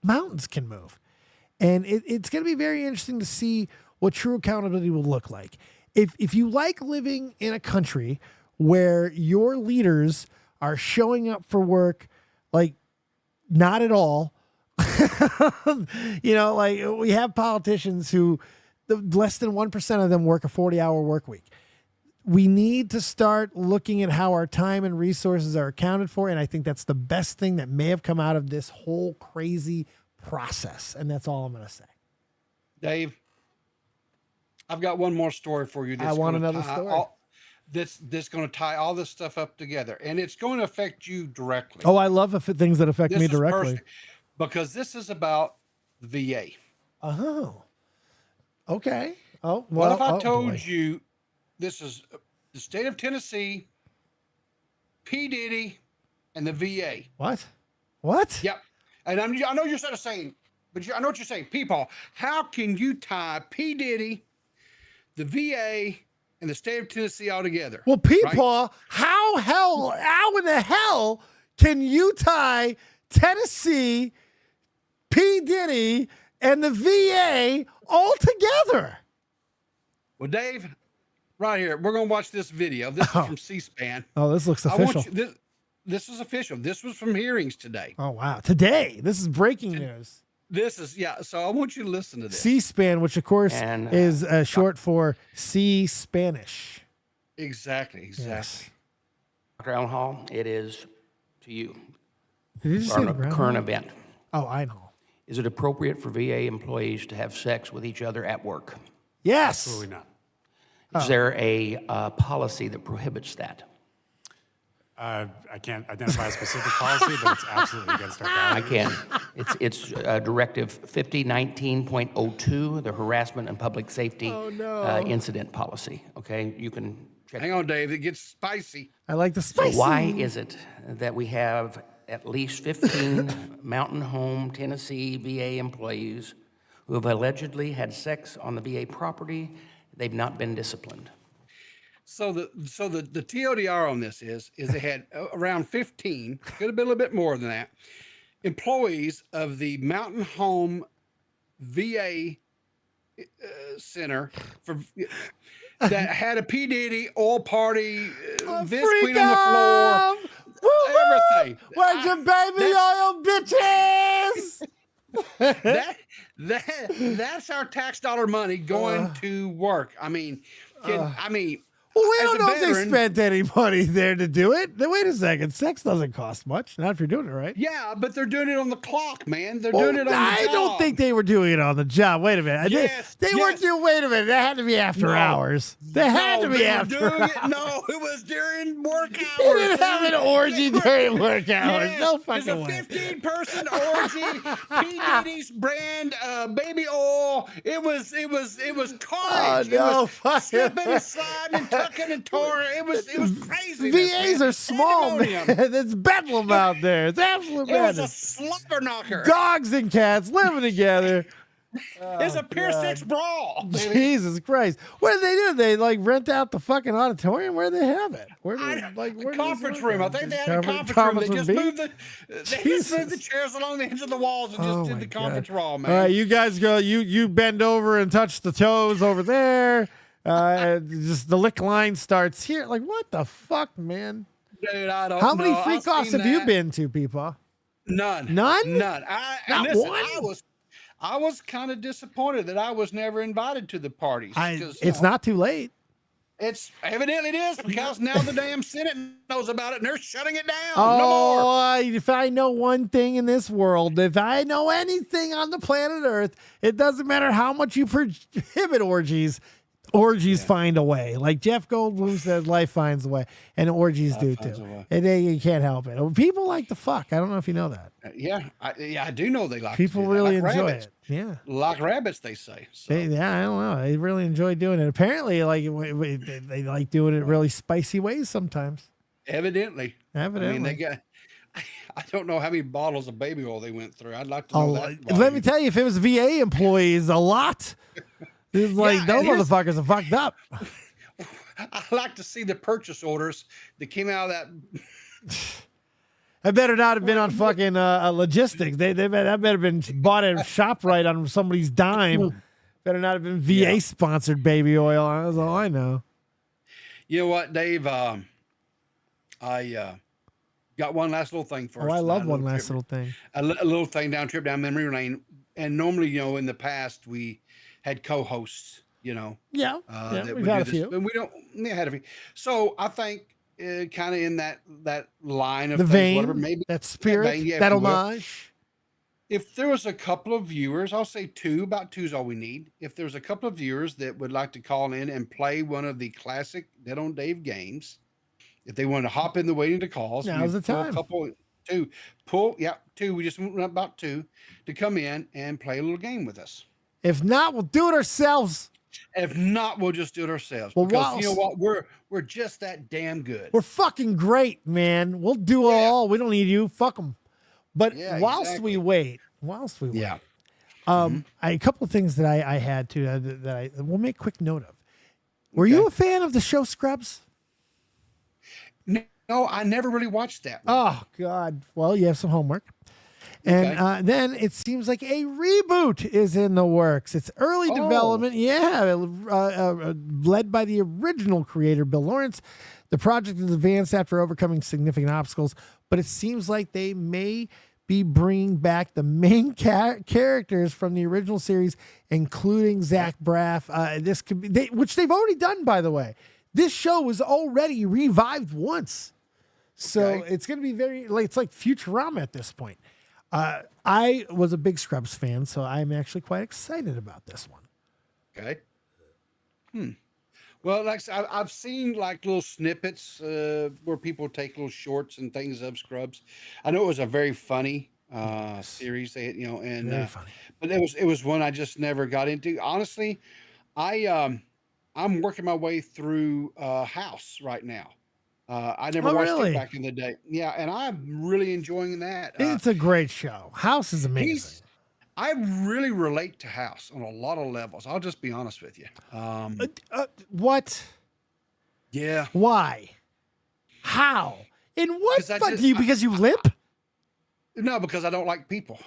mountains can move. And it's going to be very interesting to see what true accountability will look like. If you like living in a country where your leaders are showing up for work, like not at all, we have politicians who less than 1% of them work a 40-hour work week. We need to start looking at how our time and resources are accounted for. And I think that's the best thing that may have come out of this whole crazy process. And that's all I'm going to say. Dave, I've got one more story for you. I want another story. that's going to tie all this stuff up together, and it's going to affect you directly. Oh, I love things that affect This me is directly. perfect, because this is about the VA. Oh, okay. Oh, What well, if I oh, told boy. you this is the state of Tennessee, P. Diddy, and the VA? What? What? Yep. And I know you're sort of saying, but I know what you're saying. PeePaw, how can you tie P. Diddy, the VA, and the state of Tennessee all together? Well, PeePaw, how in the hell can you tie Tennessee, P. Diddy, and the VA all together? Well, Dave, right here, we're going to watch this video. This is from C-SPAN. Oh, this looks I want official. you, this is official. This was from hearings today. Oh, wow. Today. This is breaking news. This is, yeah. So I want you to listen to this. C-SPAN, which of course And, is short for C-Spanish. Exactly. Yes. Dr. Allen Hall, it is to you. Did you just say Our ground? current event. Oh, I know. Is it appropriate for VA employees to have sex with each other at work? Yes. Absolutely not. Is there a policy that prohibits that? I can't identify a specific policy, but it's absolutely against our I values. can. It's Directive 5019.02, the harassment and public safety incident policy. Okay, you can check. Hang on, Dave. It gets spicy. I like the So spicy. why is it that we have at least 15 Mountain Home, Tennessee VA employees who have allegedly had sex on the VA property? They've not been disciplined. So the TLDR on this is they had around 15, could have been a little bit more than that, employees of the Mountain Home VA center that had a P. Diddy oil party, Vince Queen on the floor, everything. Where's your baby oil, bitches? That's our tax dollar money going to work. I mean, Well, we as don't a know if they veteran- spent any money there to do it. Then wait a second. Sex doesn't cost much. Not if you're doing it right. yeah, but they're doing it on the clock, man. They're Well, doing it on the I job. don't think they were doing it on the job. Wait a minute. Yes, they weren't yes. doing. Wait a minute. That had to be after No. hours. They had to be they were after doing hours. it. No, it was during work hours. They didn't have an orgy during work hours. Yes, No it's fucking a way. 15-person orgy. P. Diddy's brand baby oil. It was carnage. no, It fuck was slipping it. and sliding and tucking and touring. It was crazy. VAs are small, man. It's bedlam out there. It's absolute It was a madness. slobber knocker. Dogs and cats living together. It's a Pier 6 brawl. baby. Jesus Christ. What did they do? They like rent out the fucking auditorium? Where do they have it? Where do I- where do conference they room. I have it? think they had a conference room. They just B? moved the chairs along the edge of the walls and just Oh did my the conference God. raw, man. All right, you guys go. You bend over and touch the toes over there. Just the lick line starts here. Like what the fuck, man? Dude, I don't How know. many I've freak offs seen have you that. been to, people? None. None? None. Not listen, one? I was kind of disappointed that I was never invited to the parties. 'cause, you It's know, not too late. It's evidently it is because now the damn Senate knows about it and they're shutting it down. No more. Oh, if I know one thing in this world, if I know anything on the planet Earth, it doesn't matter how much you prohibit orgies. Orgies find a way. Like Jeff Goldblum says, life finds a way. And orgies do finds too. a way. And you can't help it. People like to fuck. I don't know if you know that. I do know they like People to do that. really Like enjoy rabbits. it. Yeah. Like rabbits, they say. So. Yeah, I don't know. They really enjoy doing it. Apparently, like they like doing it really spicy ways sometimes. Evidently. Evidently. I mean, they got. I don't know how many bottles of baby oil they went through. I'd like to A know lot. that. Let me tell you, if it was VA employees, a lot. It's like Yeah, those and here's- motherfuckers are fucked up. I like to see the purchase orders that came out of that. I better not have been on fucking logistics. That better have been bought at ShopRite on somebody's dime. Better not have been VA sponsored baby oil. That's all I know. You know what, Dave? I got one last little thing for us. Oh, I love tonight, one last little thing. a little thing trip down memory lane. And normally, in the past we had co-hosts. Yeah, that we've would had a do this, few. but we don't. Yeah, had a few. So I think, kind of in that line of The things, vein, whatever, maybe that spirit, vein, yeah, if that you will. homage. if there was a couple of viewers, I'll say two, about two is all we need. If there's a couple of viewers that would like to call in and play one of the classic Dead on Dave games, if they want to hop in the waiting to calls, Now's the time. Two. We just went about two to come in and play a little game with us. If not, we'll do it ourselves. If not, we'll just do it ourselves. Well, because you know what? We're just that damn good. We're fucking great, man. We'll do it all. We don't need you. Fuck them. But whilst we wait, a couple of things that I had to that I will make quick note of. Were you a fan of the show Scrubs? No, I never really watched that one. Oh God! Well, you have some homework. And then it seems like a reboot is in the works. It's early development. Yeah, led by the original creator, Bill Lawrence. The project is advanced after overcoming significant obstacles, but it seems like they may be bringing back the main characters from the original series, including Zach Braff. This could be, which they've already done, by the way. This show was already revived once. So it's going to be it's like Futurama at this point. I was a big Scrubs fan, so I'm actually quite excited about this one. Okay. Well, like I've seen like little snippets where people take little shorts and things of Scrubs. I know it was a very funny series. They, and Very funny. But it was one I just never got into. Honestly, I'm working my way through House right now. I never watched it back in the day. Yeah, and I'm really enjoying that. It's a great show. House is amazing. I really relate to House on a lot of levels. I'll just be honest with you. What? Yeah. Why? How? In what? Because you limp? No, because I don't like people.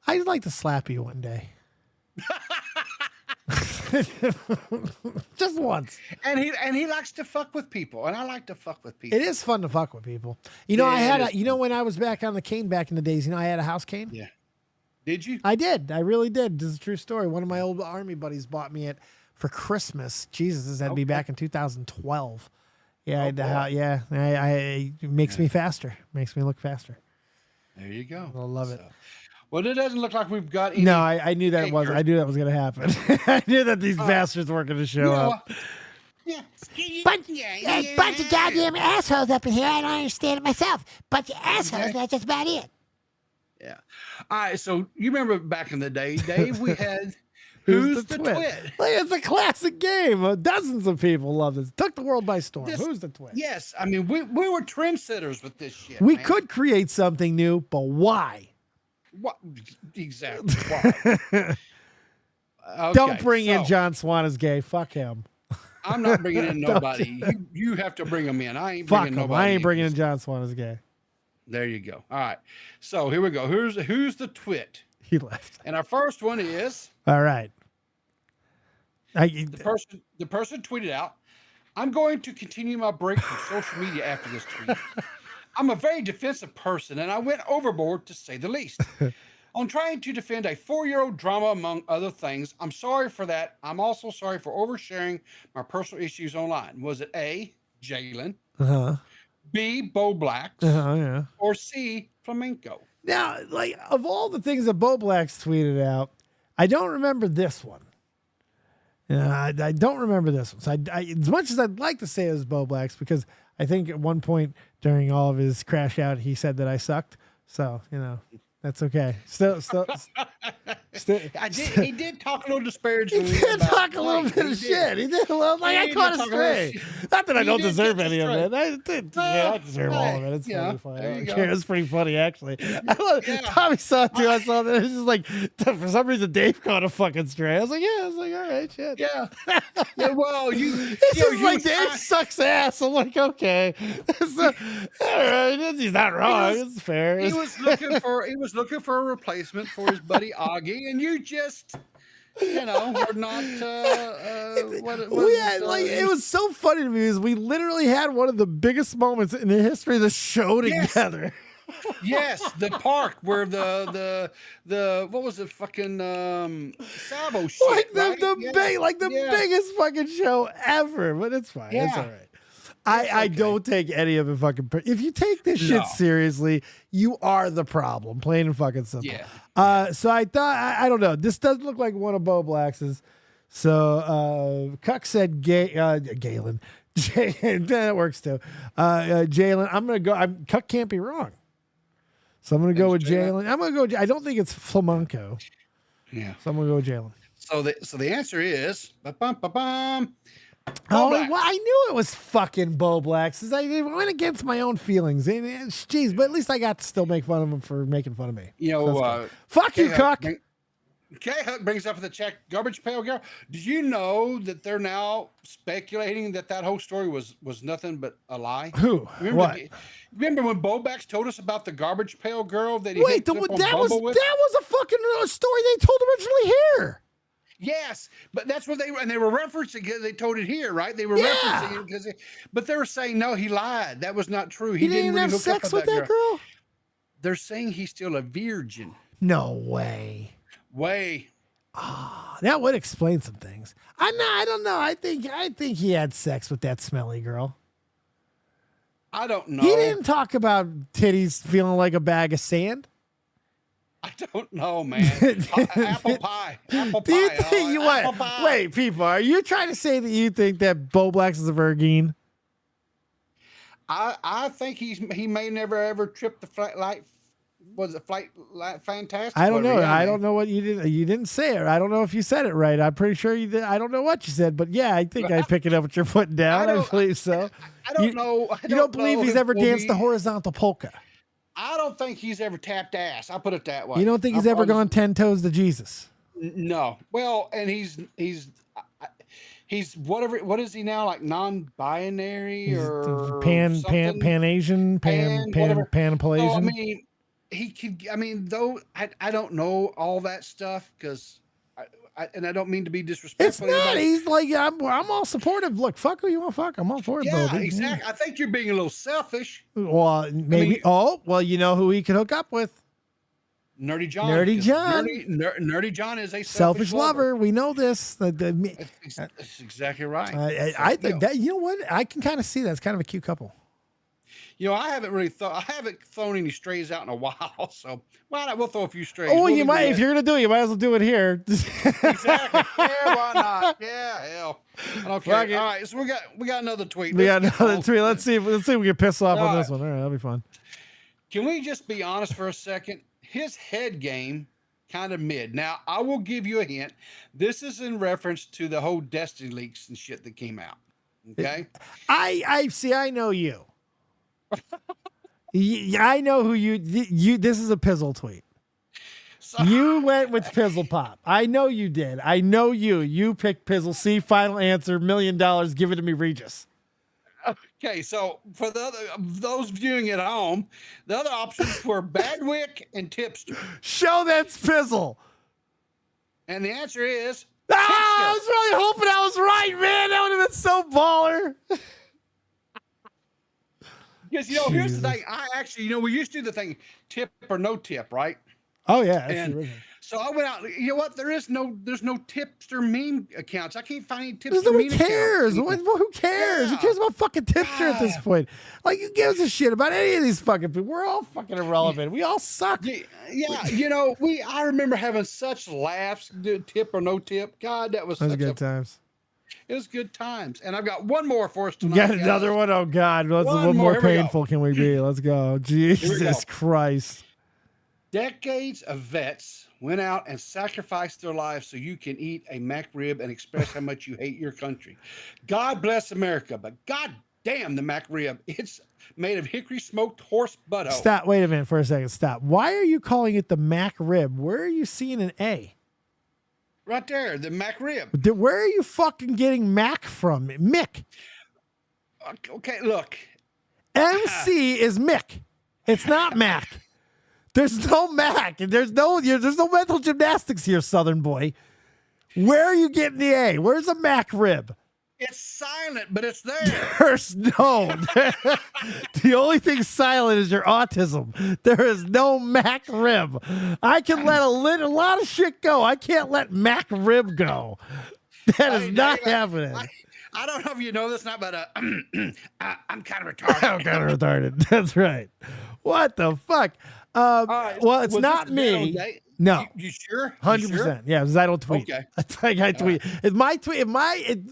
I'd like to slap you one day. Just once. And he likes to fuck with people, and I like to fuck with people. It is fun to fuck with people. I had when I was back on the cane back in the days, I had a house cane. Yeah. Did you? I did. I really did. This is a true story. One of my old army buddies bought me it for Christmas. Jesus, this had to be back in 2012. Yeah, it makes me faster. Makes me look faster. There you go. I love it. Well, it doesn't look like we've got any. No, I knew that was. I knew that was going to happen. I knew that these bastards weren't going to show up. Yeah. Bunch of goddamn assholes up in here. I don't understand it myself. Bunch of assholes. That's just about it. Yeah. All right. So you remember back in the day, Dave? We had Who's the Twit? Like, it's a classic game. Dozens of people love this. Took the world by storm. Who's the Twit? Yes. I mean, we were trendsetters with this shit. We could create something new, but why? What exactly? Why? Okay, don't bring in John Swan as gay. Fuck him. I'm not bringing in nobody. You have to bring him in. I ain't Fuck bringing him. nobody. I ain't bringing in John Swan as gay. There you go. All right. So here we go. Who's the Twit? He left. And our first one is. All right. The person tweeted out, "I'm going to continue my break from social media after this tweet. I'm a very defensive person, and I went overboard, to say the least. On trying to defend a 4-year-old drama, among other things. I'm sorry for that. I'm also sorry for oversharing my personal issues online. Was it A, Jalen, B, Bo Blacks, or C, Flamenco?" Now, like, of all the things that Bo Blacks tweeted out, I don't remember this one. I don't remember this one. So as much as I'd like to say it was Bo Blacks, because I think at one point during all of his crash out, he said that I sucked. So, that's okay. Still, he did talk a little disparagingly. He did talk a little bit of shit. He did a little, I caught a stray. Not that I don't deserve any of it. I deserve all of it. It's totally fine. I don't care. It's pretty funny, actually. Tommy saw it too. I saw that. It's just like, for some reason, Dave caught a fucking stray. I was like, all right, shit. Yeah. Well, it's just like Dave sucks ass. I'm like, okay. So, all right. He's not wrong. It's fair. He was looking for a replacement for his buddy Augie, and you just, were not. It was so funny to me because we literally had one of the biggest moments in the history of the show together. Yes, the park where the what was it, fucking Savo shit, like the biggest fucking show ever, but it's fine. It's all right. I don't take any of it fucking. If you take this shit seriously, you are the problem. Plain and fucking simple. Yeah. So I thought I don't know. This doesn't look like one of Bo Blacks's. So Cuck said Galen. That works too. Jalen. I'm gonna go. Cuck can't be wrong. So I'm gonna go with Jalen. I'm gonna go. I don't think it's Flamenco. Yeah. So I'm gonna go with Jalen. So the answer is Oh, well, I knew it was fucking Bo Blacks. I went against my own feelings. Jeez, but at least I got to still make fun of him for making fun of me. You know, fuck you, Cuck. K-Huck brings up the check garbage pail girl. Did you know that they're now speculating that whole story was nothing but a lie? Who? Remember when Bobax told us about the garbage pail girl that he that was a fucking story they told originally here. Yes, but that's what they were referencing because they told it here, right? They were referencing it but they were saying no, he lied. That was not true. He didn't really have hook sex up with that girl. They're saying he's still a virgin. No way. That would explain some things. I don't know. I think he had sex with that smelly girl. I don't know. He didn't talk about titties feeling like a bag of sand. I don't know, man. Apple pie. Do you think Wait, people, are you trying to say that you think that Bo Blacks is a virgin? I think he may never ever trip the flight light. Was it flight light fantastic? I don't know. I don't know what you did. You didn't say it. I don't know if you said it right. I'm pretty sure you did. I don't know what you said, but yeah, I think I pick it up what you're putting down. I believe so. I don't know. You don't believe he's ever danced the horizontal polka? I don't think he's ever tapped ass. I'll put it that way. You don't think he's ever gone 10 toes to Jesus? No. Well, and he's whatever. What is he now? Like non-binary or Pan-Asian, Pan-Pallasian? So, I mean, he could. I mean, though I don't know all that stuff because. And I don't mean to be disrespectful. It's not. He's like, I'm all supportive. Look, fuck who you want to fuck. I'm all for it, yeah, Bobby. exactly. I think you're being a little selfish. Well, maybe. You know who he could hook up with? Nerdy John. Nerdy John is a selfish lover. We know this. That's exactly right. I think that, you know what? I can kind of see that. It's kind of a cute couple. You know, I haven't thrown any strays out in a while, so we'll throw a few strays. Oh, you might. If you're gonna do it, you might as well do it here. Exactly. Yeah, why not? Yeah, hell. Okay. All right. So we got another tweet. Let's see if we can piss off on this one. All right, that'll be fun. Can we just be honest for a second? His head game kind of mid. Now, I will give you a hint. This is in reference to the whole Destiny leaks and shit that came out. Okay. I see. I know you. I know who you. This is a Pizzle tweet. You went with Pizzle Pop. I know you did. I know you. You picked Pizzle. See, final answer, $1 million. Give it to me, Regis. Okay, so for those viewing at home, the other options were Badwick and Tipster. Show that's Pizzle. And the answer is Tipster. I was really hoping I was right, man. That would have been so baller. Because, here's the thing. I actually, we used to do the thing, tip or no tip, right? Oh, yeah. And so I went out, you know what? There's no tipster meme accounts. I can't find any tipster nobody meme cares. accounts. Who cares? Yeah. Who cares about fucking tipster at this point? Like, who gives a shit about any of these fucking people? We're all fucking irrelevant. We all suck. Yeah, I remember having such laughs, tip or no tip. God, that was good times. It was good times. And I've got one more for us tonight. Got another one? Oh, God. What more painful can we be? Let's go. Jesus Christ. Decades of vets went out and sacrificed their lives so you can eat a mac rib and express how much you hate your country. God bless America, but God damn the mac rib. It's made of hickory smoked horse butthole. Stop. Wait a minute for a second. Stop. Why are you calling it the mac rib? Where are you seeing an A? Right there, the mac rib. Where are you fucking getting mac from? Mick. Okay, look. MC is Mick. It's not Mac. There's no Mac. There's no mental gymnastics here, Southern boy. Where are you getting the A? Where's a Mac rib? It's silent, but it's there. There's no. The only thing silent is your autism. There is no Mac rib. I can let a lot of shit go. I can't let Mac rib go. That is not happening. I don't know if you know this not, but I'm kind of retarded. I'm kind of retarded. That's right. What the fuck? right, Well, it's was not this the deal me. date? No. You sure? You 100%. sure? Yeah, because I don't tweet. Okay. That's like I tweet. If my tweet,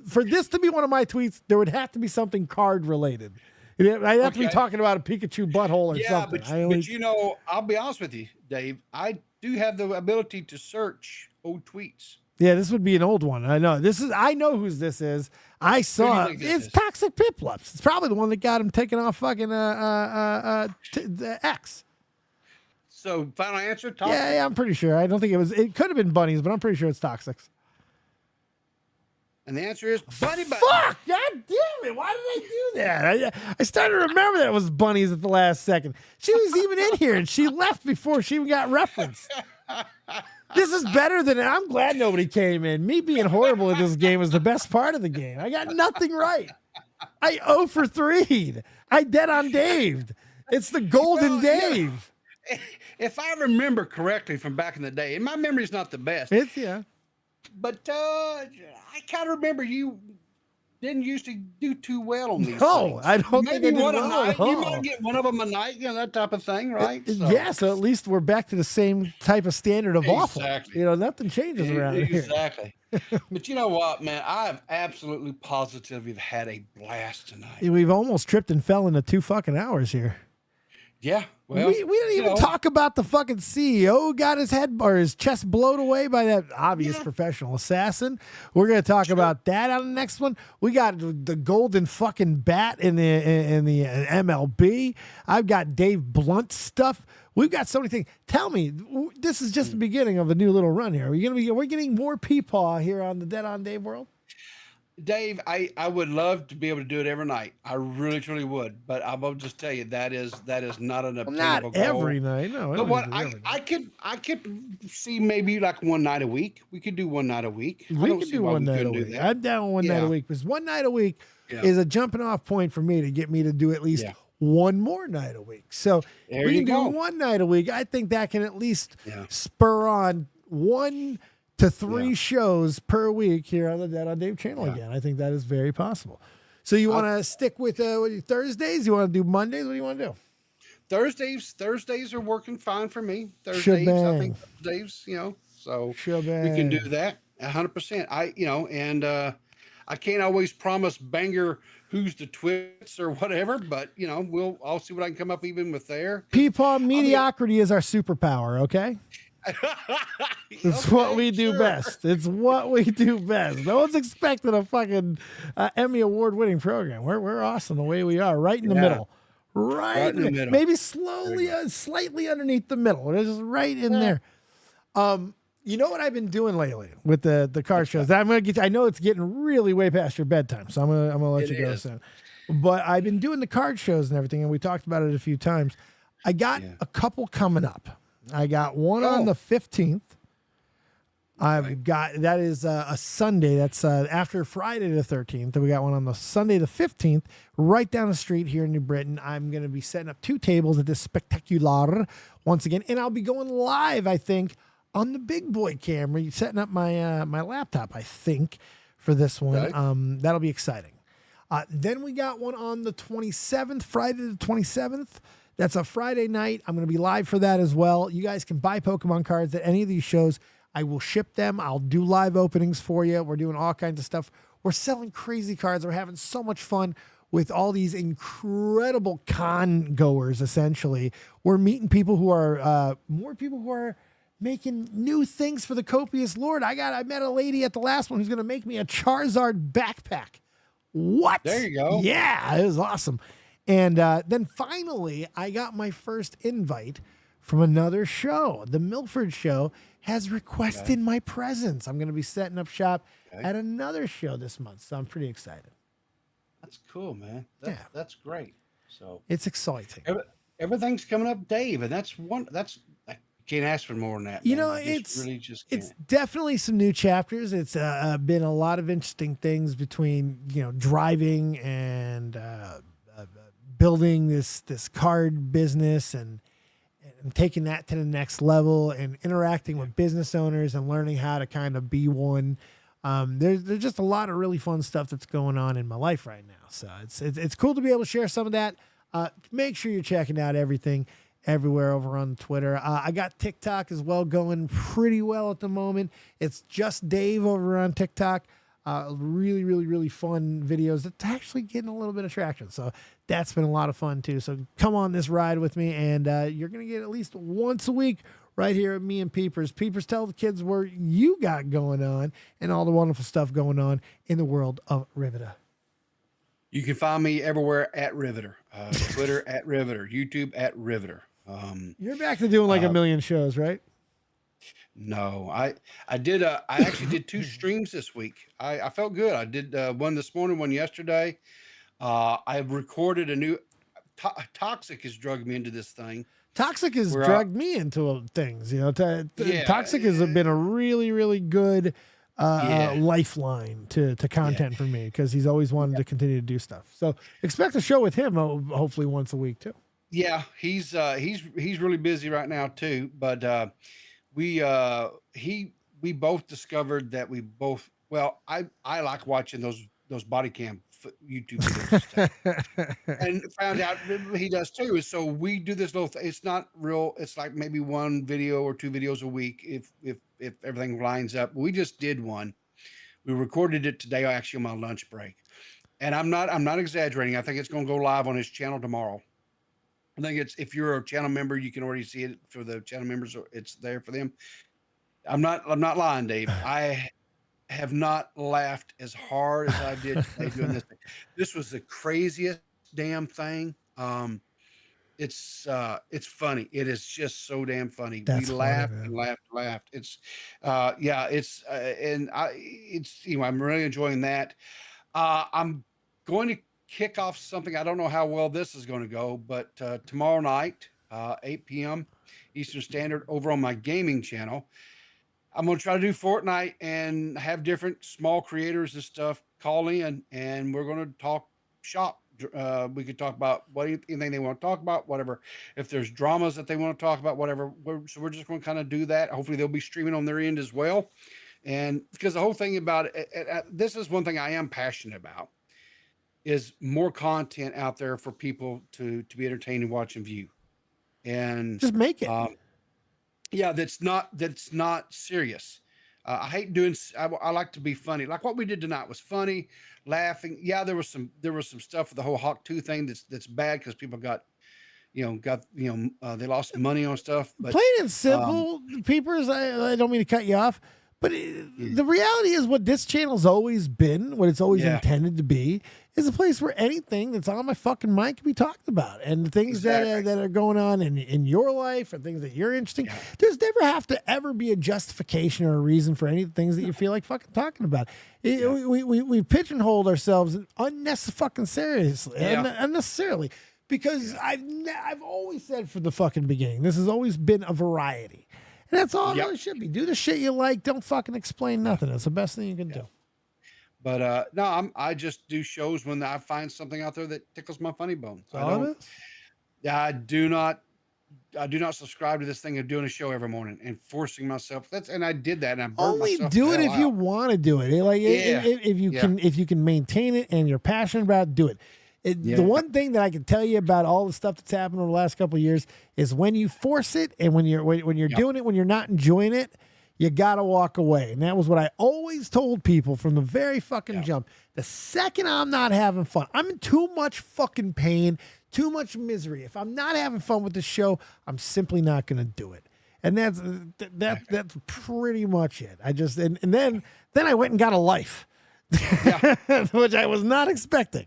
for this to be one of my tweets, there would have to be something card related. I'd have to be Okay. talking about a Pikachu butthole or Yeah, something. but you know, I'll be honest with you, Dave. I do have the ability to search old tweets. Yeah, this would be an old one. I know. I know whose this is. I saw think it. this It's is? Toxic Piplups. It's probably the one that got him taken off fucking the X. So final answer, Tom? Yeah, I'm pretty sure. I don't think it was. It could have been bunnies, but I'm pretty sure it's Toxics. And the answer is Bunny Bunny. Fuck! God damn it! Why did I do that? I started to remember that it was bunnies at the last second. She was even in here, and she left before she even got referenced. This is better than. I'm glad nobody came in. Me being horrible at this game is the best part of the game. I got nothing right. I 0 for 3'd. I dead on Dave. It's the golden Dave. If I remember correctly from back in the day, and my memory's not the best, It's yeah. but I kind of remember you didn't used to do too well on these No, things. I don't think I Maybe did one a well night. at You all. might get one of them a night, that type of thing, right? Yeah, so at least we're back to the same type of standard of awful. Exactly. Nothing changes around here. Exactly. But you know what, man? I have absolutely positively had a blast tonight. We've almost tripped and fell into 2 fucking hours here. Yeah. Well, we didn't even know. talk about the fucking CEO who got his head or his chest blown away by that obvious professional assassin. We're gonna talk about that on the next one. We got the golden fucking bat in the MLB. I've got Dave Blunt stuff. We've got so many things. Tell me, this is just the beginning of a new little run here. We're getting more PeePaw here on the Dead on Dave world. Dave, I would love to be able to do it every night. I really, truly would. But I will just tell you that is not an obtainable Not goal. every night, no. But what I could see maybe like one night a week. We could do one night a week. I We don't could see do why one we night a couldn't do week. that. I'm down one night a week because one night a week Yeah. is a jumping off point for me to get me to do at least one more night a week. So There we you can go. do one night a week. I think that can at least spur on 1 to 3 shows per week here on the Dead on Dave channel again. I think that is very possible. So you want to stick with Thursdays? You want to do Mondays? What do you want to do? Thursdays are working fine for me. Thursdays, I think Thursdays, so we can do that 100%. I can't always promise banger who's the twits or whatever, but I'll see what I can come up even with there. PeePaw mediocrity is our superpower, okay? It's what we do best. It's what we do best. No one's expecting a fucking Emmy award-winning program. We're awesome the way we are, right in the middle. Right in the middle. Maybe slowly, slightly underneath the middle. It's just right in there. You know what I've been doing lately with the card shows? I'm gonna get. I know it's getting really way past your bedtime, so I'm gonna let you go soon. But I've been doing the card shows and everything, and we talked about it a few times. I got a couple coming up. I got one on the 15th. I've got that is a Sunday. That's after Friday the 13th. We got one on the Sunday the 15th, right down the street here in New Britain. I'm going to be setting up 2 tables at this spectacular once again, and I'll be going live. I think on the big boy camera, setting up my my laptop. I think for this one, that'll be exciting. Then we got one on the 27th, Friday the 27th. That's a Friday night. I'm going to be live for that as well. You guys can buy Pokemon cards at any of these shows. I will ship them. I'll do live openings for you. We're doing all kinds of stuff. We're selling crazy cards. We're having so much fun with all these incredible con goers, essentially. We're meeting people who are, more people who are making new things for the Copious Lord. I met a lady at the last one who's going to make me a Charizard backpack. What? There you go. Yeah, it was awesome. And then finally, I got my first invite from another show. The Milford Show has requested my presence. I'm going to be setting up shop at another show this month, so I'm pretty excited. That's cool, man. That's great. So it's exciting. Everything's coming up, Dave, and I can't ask for more than that. You man. know, it's definitely some new chapters. It's been a lot of interesting things between driving and building this card business and taking that to the next level and interacting with business owners and learning how to kind of be one. There's just a lot of really fun stuff that's going on in my life right now. So it's cool to be able to share some of that. Make sure you're checking out everything everywhere over on Twitter. I got TikTok as well going pretty well at the moment. It's just Dave over on TikTok. Really, really, really fun videos that's actually getting a little bit of traction. So that's been a lot of fun too. So come on this ride with me, and you're going to get at least once a week right here at me and Peepers. Peepers, tell the kids where you got going on and all the wonderful stuff going on in the world of Riveter. You can find me everywhere at Riveter. Twitter at Riveter. YouTube at Riveter. You're back to doing like a million shows, right? No, I actually did 2 streams this week. I felt good. I did one this morning, one yesterday. I recorded a new Toxic has drugged me into this thing. Toxic has dragged me into things, you know. Toxic has been a really, really good lifeline to content for me, because he's always wanted to continue to do stuff. So expect a show with him, hopefully once a week too. Yeah, he's really busy right now too. But we both discovered that we both, well, I like watching those body cam YouTube videos and found out he does too. So we do this little it's not real, it's like maybe 1 video or 2 videos a week if everything lines up. We just did one. We recorded it today, actually on my lunch break, and I'm not exaggerating. I think it's going to go live on his channel tomorrow. I think it's, if you're a channel member, you can already see it for the channel members. It's there for them. I'm not lying, Dave. I have not laughed as hard as I did today doing this thing. This was the craziest damn thing. It's funny. It is just so damn funny. We laughed and laughed. It's and it's, you know, I'm really enjoying that. I'm going to kick off something. I don't know how well this is going to go, but tomorrow night, 8 p.m. Eastern Standard, over on my gaming channel, I'm going to try to do Fortnite and have different small creators and stuff call in, and we're going to talk shop. We could talk about anything they want to talk about, whatever. If there's dramas that they want to talk about, whatever. So we're just going to kind of do that. Hopefully they'll be streaming on their end as well. And because the whole thing about it, this is one thing I am passionate about, is more content out there for people to be entertained and watch and view. And just make it. Yeah, that's not serious. I hate doing. I like to be funny. Like what we did tonight was funny, laughing. Yeah, there was some stuff with the whole Hawk 2 thing that's bad because people they lost money on stuff. But plain and simple, Peepers. I don't mean to cut you off, but the reality is what this channel's always been, what it's always intended to be, is a place where anything that's on my fucking mind can be talked about, and the things that are going on in your life and things that you're interesting. There's never have to ever be a justification or a reason for any of the things that you feel like fucking talking about. We pigeonholed ourselves unnecessarily, because I've always said from the fucking beginning, this has always been a variety. And that's all it really should be. Do the shit you like. Don't fucking explain nothing. That's the best thing you can do. But no, I just do shows when I find something out there that tickles my funny bone. I do not subscribe to this thing of doing a show every morning and forcing myself. And I did that, and I burned only myself do it if you want to do it. If you can maintain it and you're passionate about it, do it. The one thing that I can tell you about all the stuff that's happened over the last couple of years is when you force it and when you're doing it, when you're not enjoying it, you got to walk away. And that was what I always told people from the very fucking jump. The second I'm not having fun, I'm in too much fucking pain, too much misery. If I'm not having fun with the show, I'm simply not going to do it. And that's pretty much it. I just, and then I went and got a life, which I was not expecting.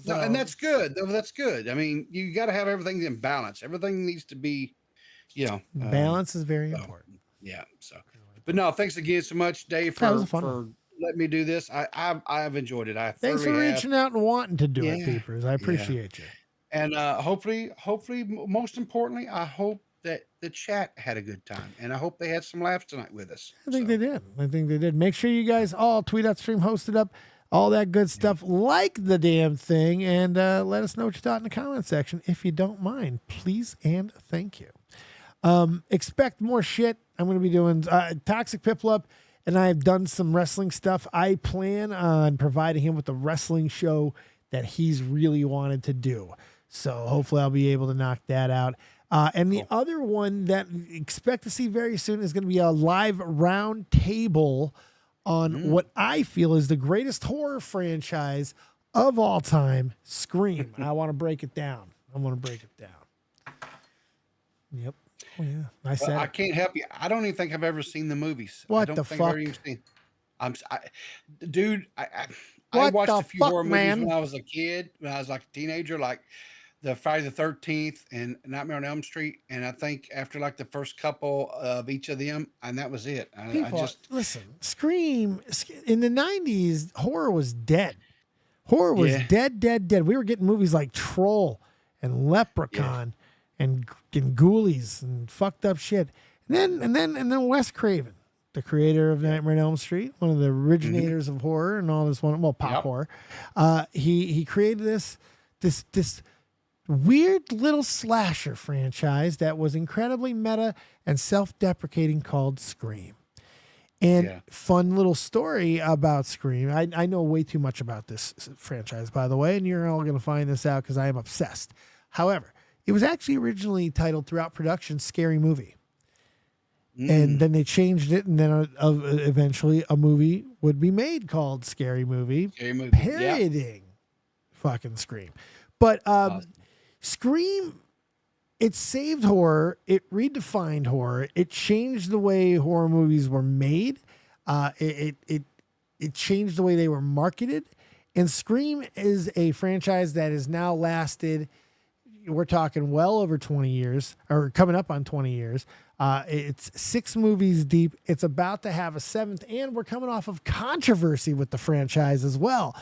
So, and that's good. That's good. I mean, you got to have everything in balance. Everything needs to be, balance is very important. Yeah. So, but no, thanks again so much, Dave, for letting me do this. I've enjoyed it. Thanks for reaching out and wanting to do it, Peepers. I appreciate you. And hopefully, most importantly, I hope that the chat had a good time, and I hope they had some laughs tonight with us. I think they did. Make sure you guys all tweet out, stream, host it up, all that good stuff. Like the damn thing, and let us know what you thought in the comment section if you don't mind, please and thank you. Expect more shit. I'm going to be doing Toxic Piplup and I have done some wrestling stuff. I plan on providing him with the wrestling show that he's really wanted to do. So hopefully I'll be able to knock that out. And the other one that expect to see very soon is going to be a live round table on what I feel is the greatest horror franchise of all time, Scream. I want to break it down. Yep. Oh, yeah. I said I can't help you. I don't even think I've ever seen the movies. What I don't the think I've fuck? ever even seen. Dude, I What watched the a few fuck, horror man? movies when I was a kid, when I was like a teenager, like the Friday the 13th and Nightmare on Elm Street. And I think after like the first couple of each of them, and that was it. I People, just listen, Scream in the 90s, horror was dead. Horror was dead. We were getting movies like Troll and Leprechaun and Ghoulies and fucked up shit. And then Wes Craven, the creator of Nightmare on Elm Street, one of the originators of horror and all this pop horror. He created this weird little slasher franchise that was incredibly meta and self-deprecating called Scream. And fun little story about Scream. I know way too much about this franchise, by the way, and you're all going to find this out because I am obsessed. However, it was actually originally titled throughout production Scary Movie. And then they changed it, and then eventually a movie would be made called Scary Movie. Parodying fucking Scream. But Scream, it saved horror. It redefined horror. It changed the way horror movies were made. It changed the way they were marketed. And Scream is a franchise that has now lasted, we're talking well over 20 years, or coming up on 20 years. It's 6 movies deep. It's about to have a 7th, and we're coming off of controversy with the franchise as well.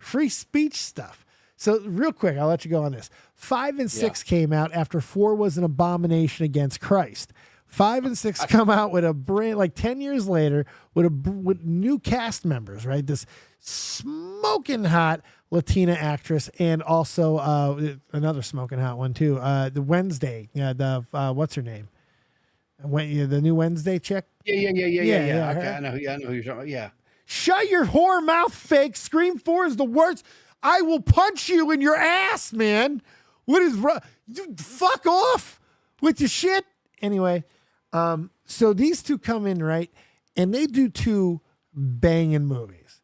Free speech stuff. So real quick, I'll let you go on this. 5 and 6 came out after 4 was an abomination against Christ. 5 and 6 come out with a brand, like 10 years later, with new cast members, right? This smoking hot Latina actress, and also another smoking hot one too. The Wednesday, what's her name? The new Wednesday chick. Yeah. Okay, her. I know who you're talking about. Yeah. Shut your whore mouth, fake. Scream 4 is the worst. I will punch you in your ass, man. What is wrong? Fuck off with your shit. Anyway, so these two come in, right? And they do 2 banging movies.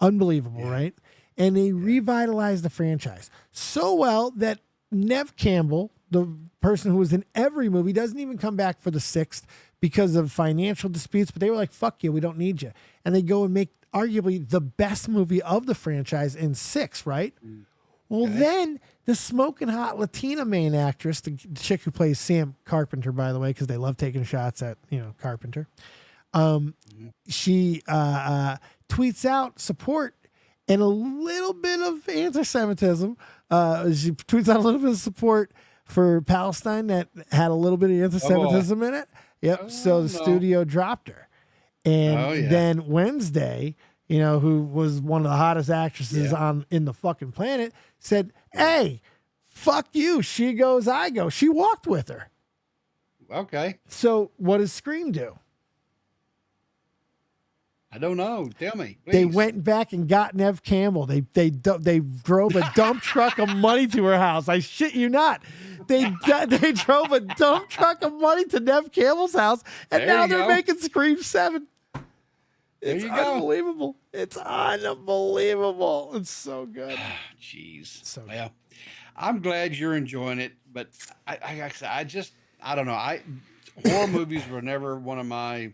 Unbelievable, right? And they revitalized the franchise so well that Nev Campbell, the person who was in every movie, doesn't even come back for the 6th because of financial disputes. But they were like, fuck you, we don't need you. And they go and make arguably the best movie of the franchise in 6, right? Well, then the smoking hot Latina main actress, the chick who plays Sam Carpenter, by the way, because they love taking shots at, Carpenter. She tweets out support and a little bit of anti-Semitism. She tweets out a little bit of support for Palestine that had a little bit of anti-Semitism in it. Yep. So the studio dropped her. And then Wednesday, who was one of the hottest actresses in the fucking planet, said, hey, fuck you. She goes, I go. She walked with her. Okay. So what does Scream do? I don't know. Tell me, please. They went back and got Nev Campbell. They drove a dump truck of money to her house. I shit you not. They drove a dump truck of money to Nev Campbell's house, and now they're making Scream 7. It's unbelievable. It's unbelievable. It's so good. Jeez. So well, I'm glad you're enjoying it, but I don't know. Horror movies were never one of my.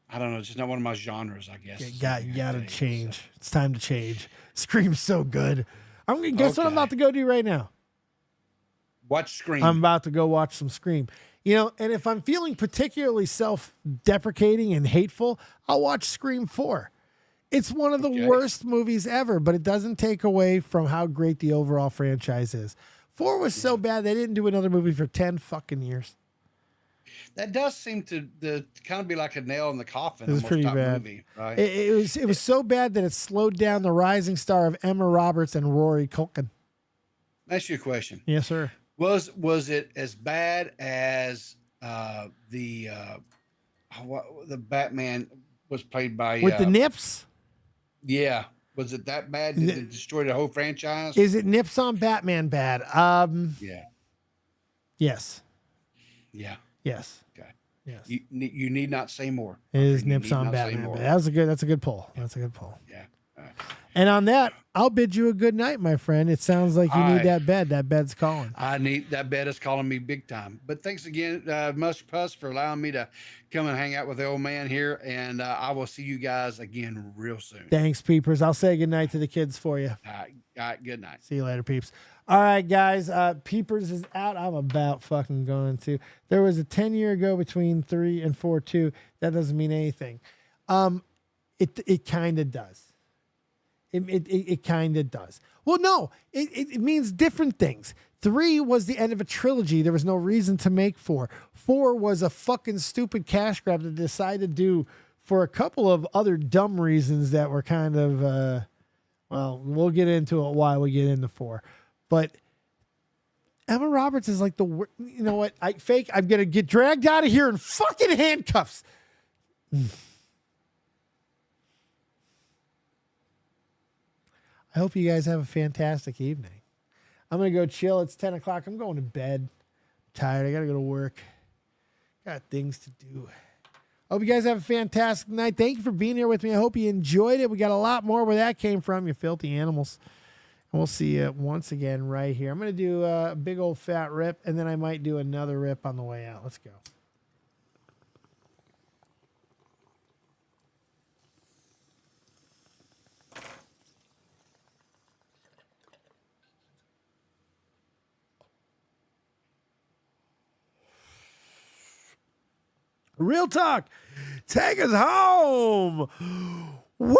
I don't know. It's just not one of my genres, I guess. You gotta change. It's time to change. Scream's so good. I'm gonna guess what I'm about to go do right now. Watch Scream. I'm about to go watch some Scream. And if I'm feeling particularly self-deprecating and hateful, I'll watch Scream 4. It's one of the worst movies ever, but it doesn't take away from how great the overall franchise is. 4 was so bad they didn't do another movie for 10 fucking years. That does seem to kind of be like a nail in the coffin. It was pretty bad. Movie, right? It was so bad that it slowed down the rising star of Emma Roberts and Rory Culkin. That's your question. Yes, sir. Was it as bad as the Batman was played by With the nips? Yeah. Was it that bad? Did it destroy the whole franchise? Is it nips on Batman bad? Yeah. Yes. Yeah. Yes. Okay. Yes. You need not say more. It is You nips need on not say Batman more. bad. That's a good pull. That's a good pull. Yeah. And on that, I'll bid you a good night, my friend. It sounds like you All need right. that bed. That bed's calling. I need that bed is calling me big time. But thanks again, Mush Puss, for allowing me to come and hang out with the old man here. And I will see you guys again real soon. Thanks, peepers. I'll say good night to the kids for you. All right. Good night. See you later, peeps. All right, guys. Peepers is out. I'm about fucking going to. There was a 10-year ago between 3 and 4-2. That doesn't mean anything. It kind of does. It kind of does. Well, no, it means different things. 3 was the end of a trilogy. There was no reason to make 4. 4 was a fucking stupid cash grab that they decided to do for a couple of other dumb reasons that were kind of, well, we'll get into it why we get into 4. But Emma Roberts is like you know what? I'm going to get dragged out of here in fucking handcuffs. I hope you guys have a fantastic evening. I'm going to go chill. It's 10 o'clock. I'm going to bed. I'm tired. I got to go to work. Got things to do. I hope you guys have a fantastic night. Thank you for being here with me. I hope you enjoyed it. We got a lot more where that came from, you filthy animals. And we'll see you once again right here. I'm going to do a big old fat rip, and then I might do another rip on the way out. Let's go. Real talk. Take us home. Woo!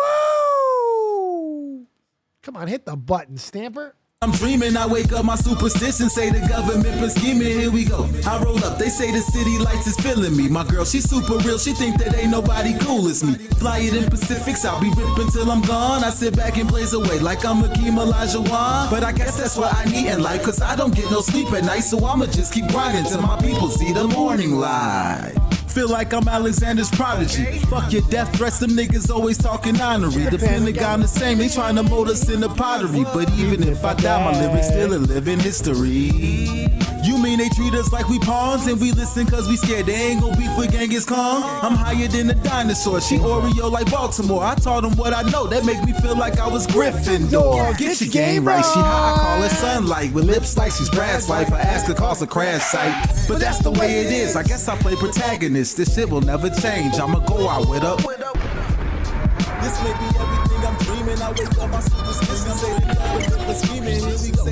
Come on, hit the button, Stamper. I'm dreaming, I wake up, my superstition say the government been scheming, here we go. I roll up, they say the city lights is feeling me. My girl, she super real, she think that ain't nobody cool as me. Fly it in Pacifics, I'll be ripping till I'm gone. I sit back and blaze away like I'm Hakeem Olajuwon. But I guess that's what I need in life, cause I don't get no sleep at night. So I'ma just keep grinding till my people see the morning light. Feel like I'm Alexander's prodigy. Fuck your death threats, them niggas always talking honorary. The Pentagon the same, they trying to mold us in the pottery. But even if I die, my lyrics still a living history. You mean they treat us like we pawns and we listen cause we scared they ain't gon' beef with Genghis Khan? I'm higher than a dinosaur, she Oreo like Baltimore. I taught them what I know, that make me feel like I was Gryffindor. Get your game right, she high, I call her sunlight. With lips like she's Brad's life, I ask her cause a crash site. But that's the way it is, I guess I play protagonist. This shit will never change, I'ma go out with her. This may be everything I'm dreaming. I wake up, my superstition say the government was scheming. Here we go.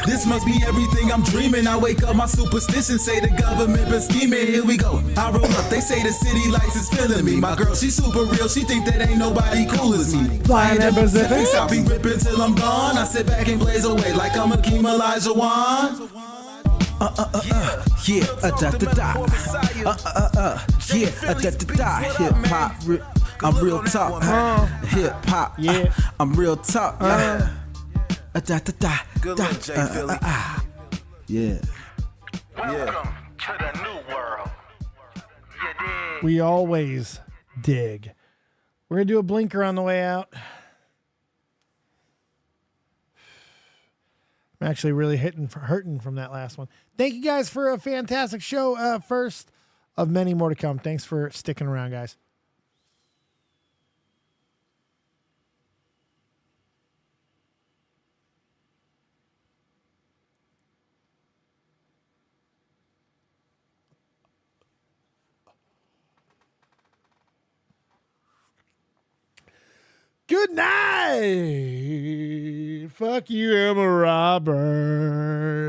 This must be everything I'm dreaming. I wake up, my superstition say the government been scheming. Here we go. I roll up, they say the city lights is feeling me. My girl, she super real. She think that ain't nobody cool as me. Flying in Pacifics, I'll be ripping till I'm gone. I sit back and blaze away like I'm Hakeem Olajuwon. Yeah, da da da. Yeah, da da da. Hip hop. I'm real talk, hip hop. Yeah, I'm real talk. Da da da. Good da, yeah. Welcome to the new world. You dig? We always dig. We're gonna do a blinker on the way out. I'm actually really hurting from that last one. Thank you guys for a fantastic show. First of many more to come. Thanks for sticking around, guys. Good night. Fuck you, Emma Roberts.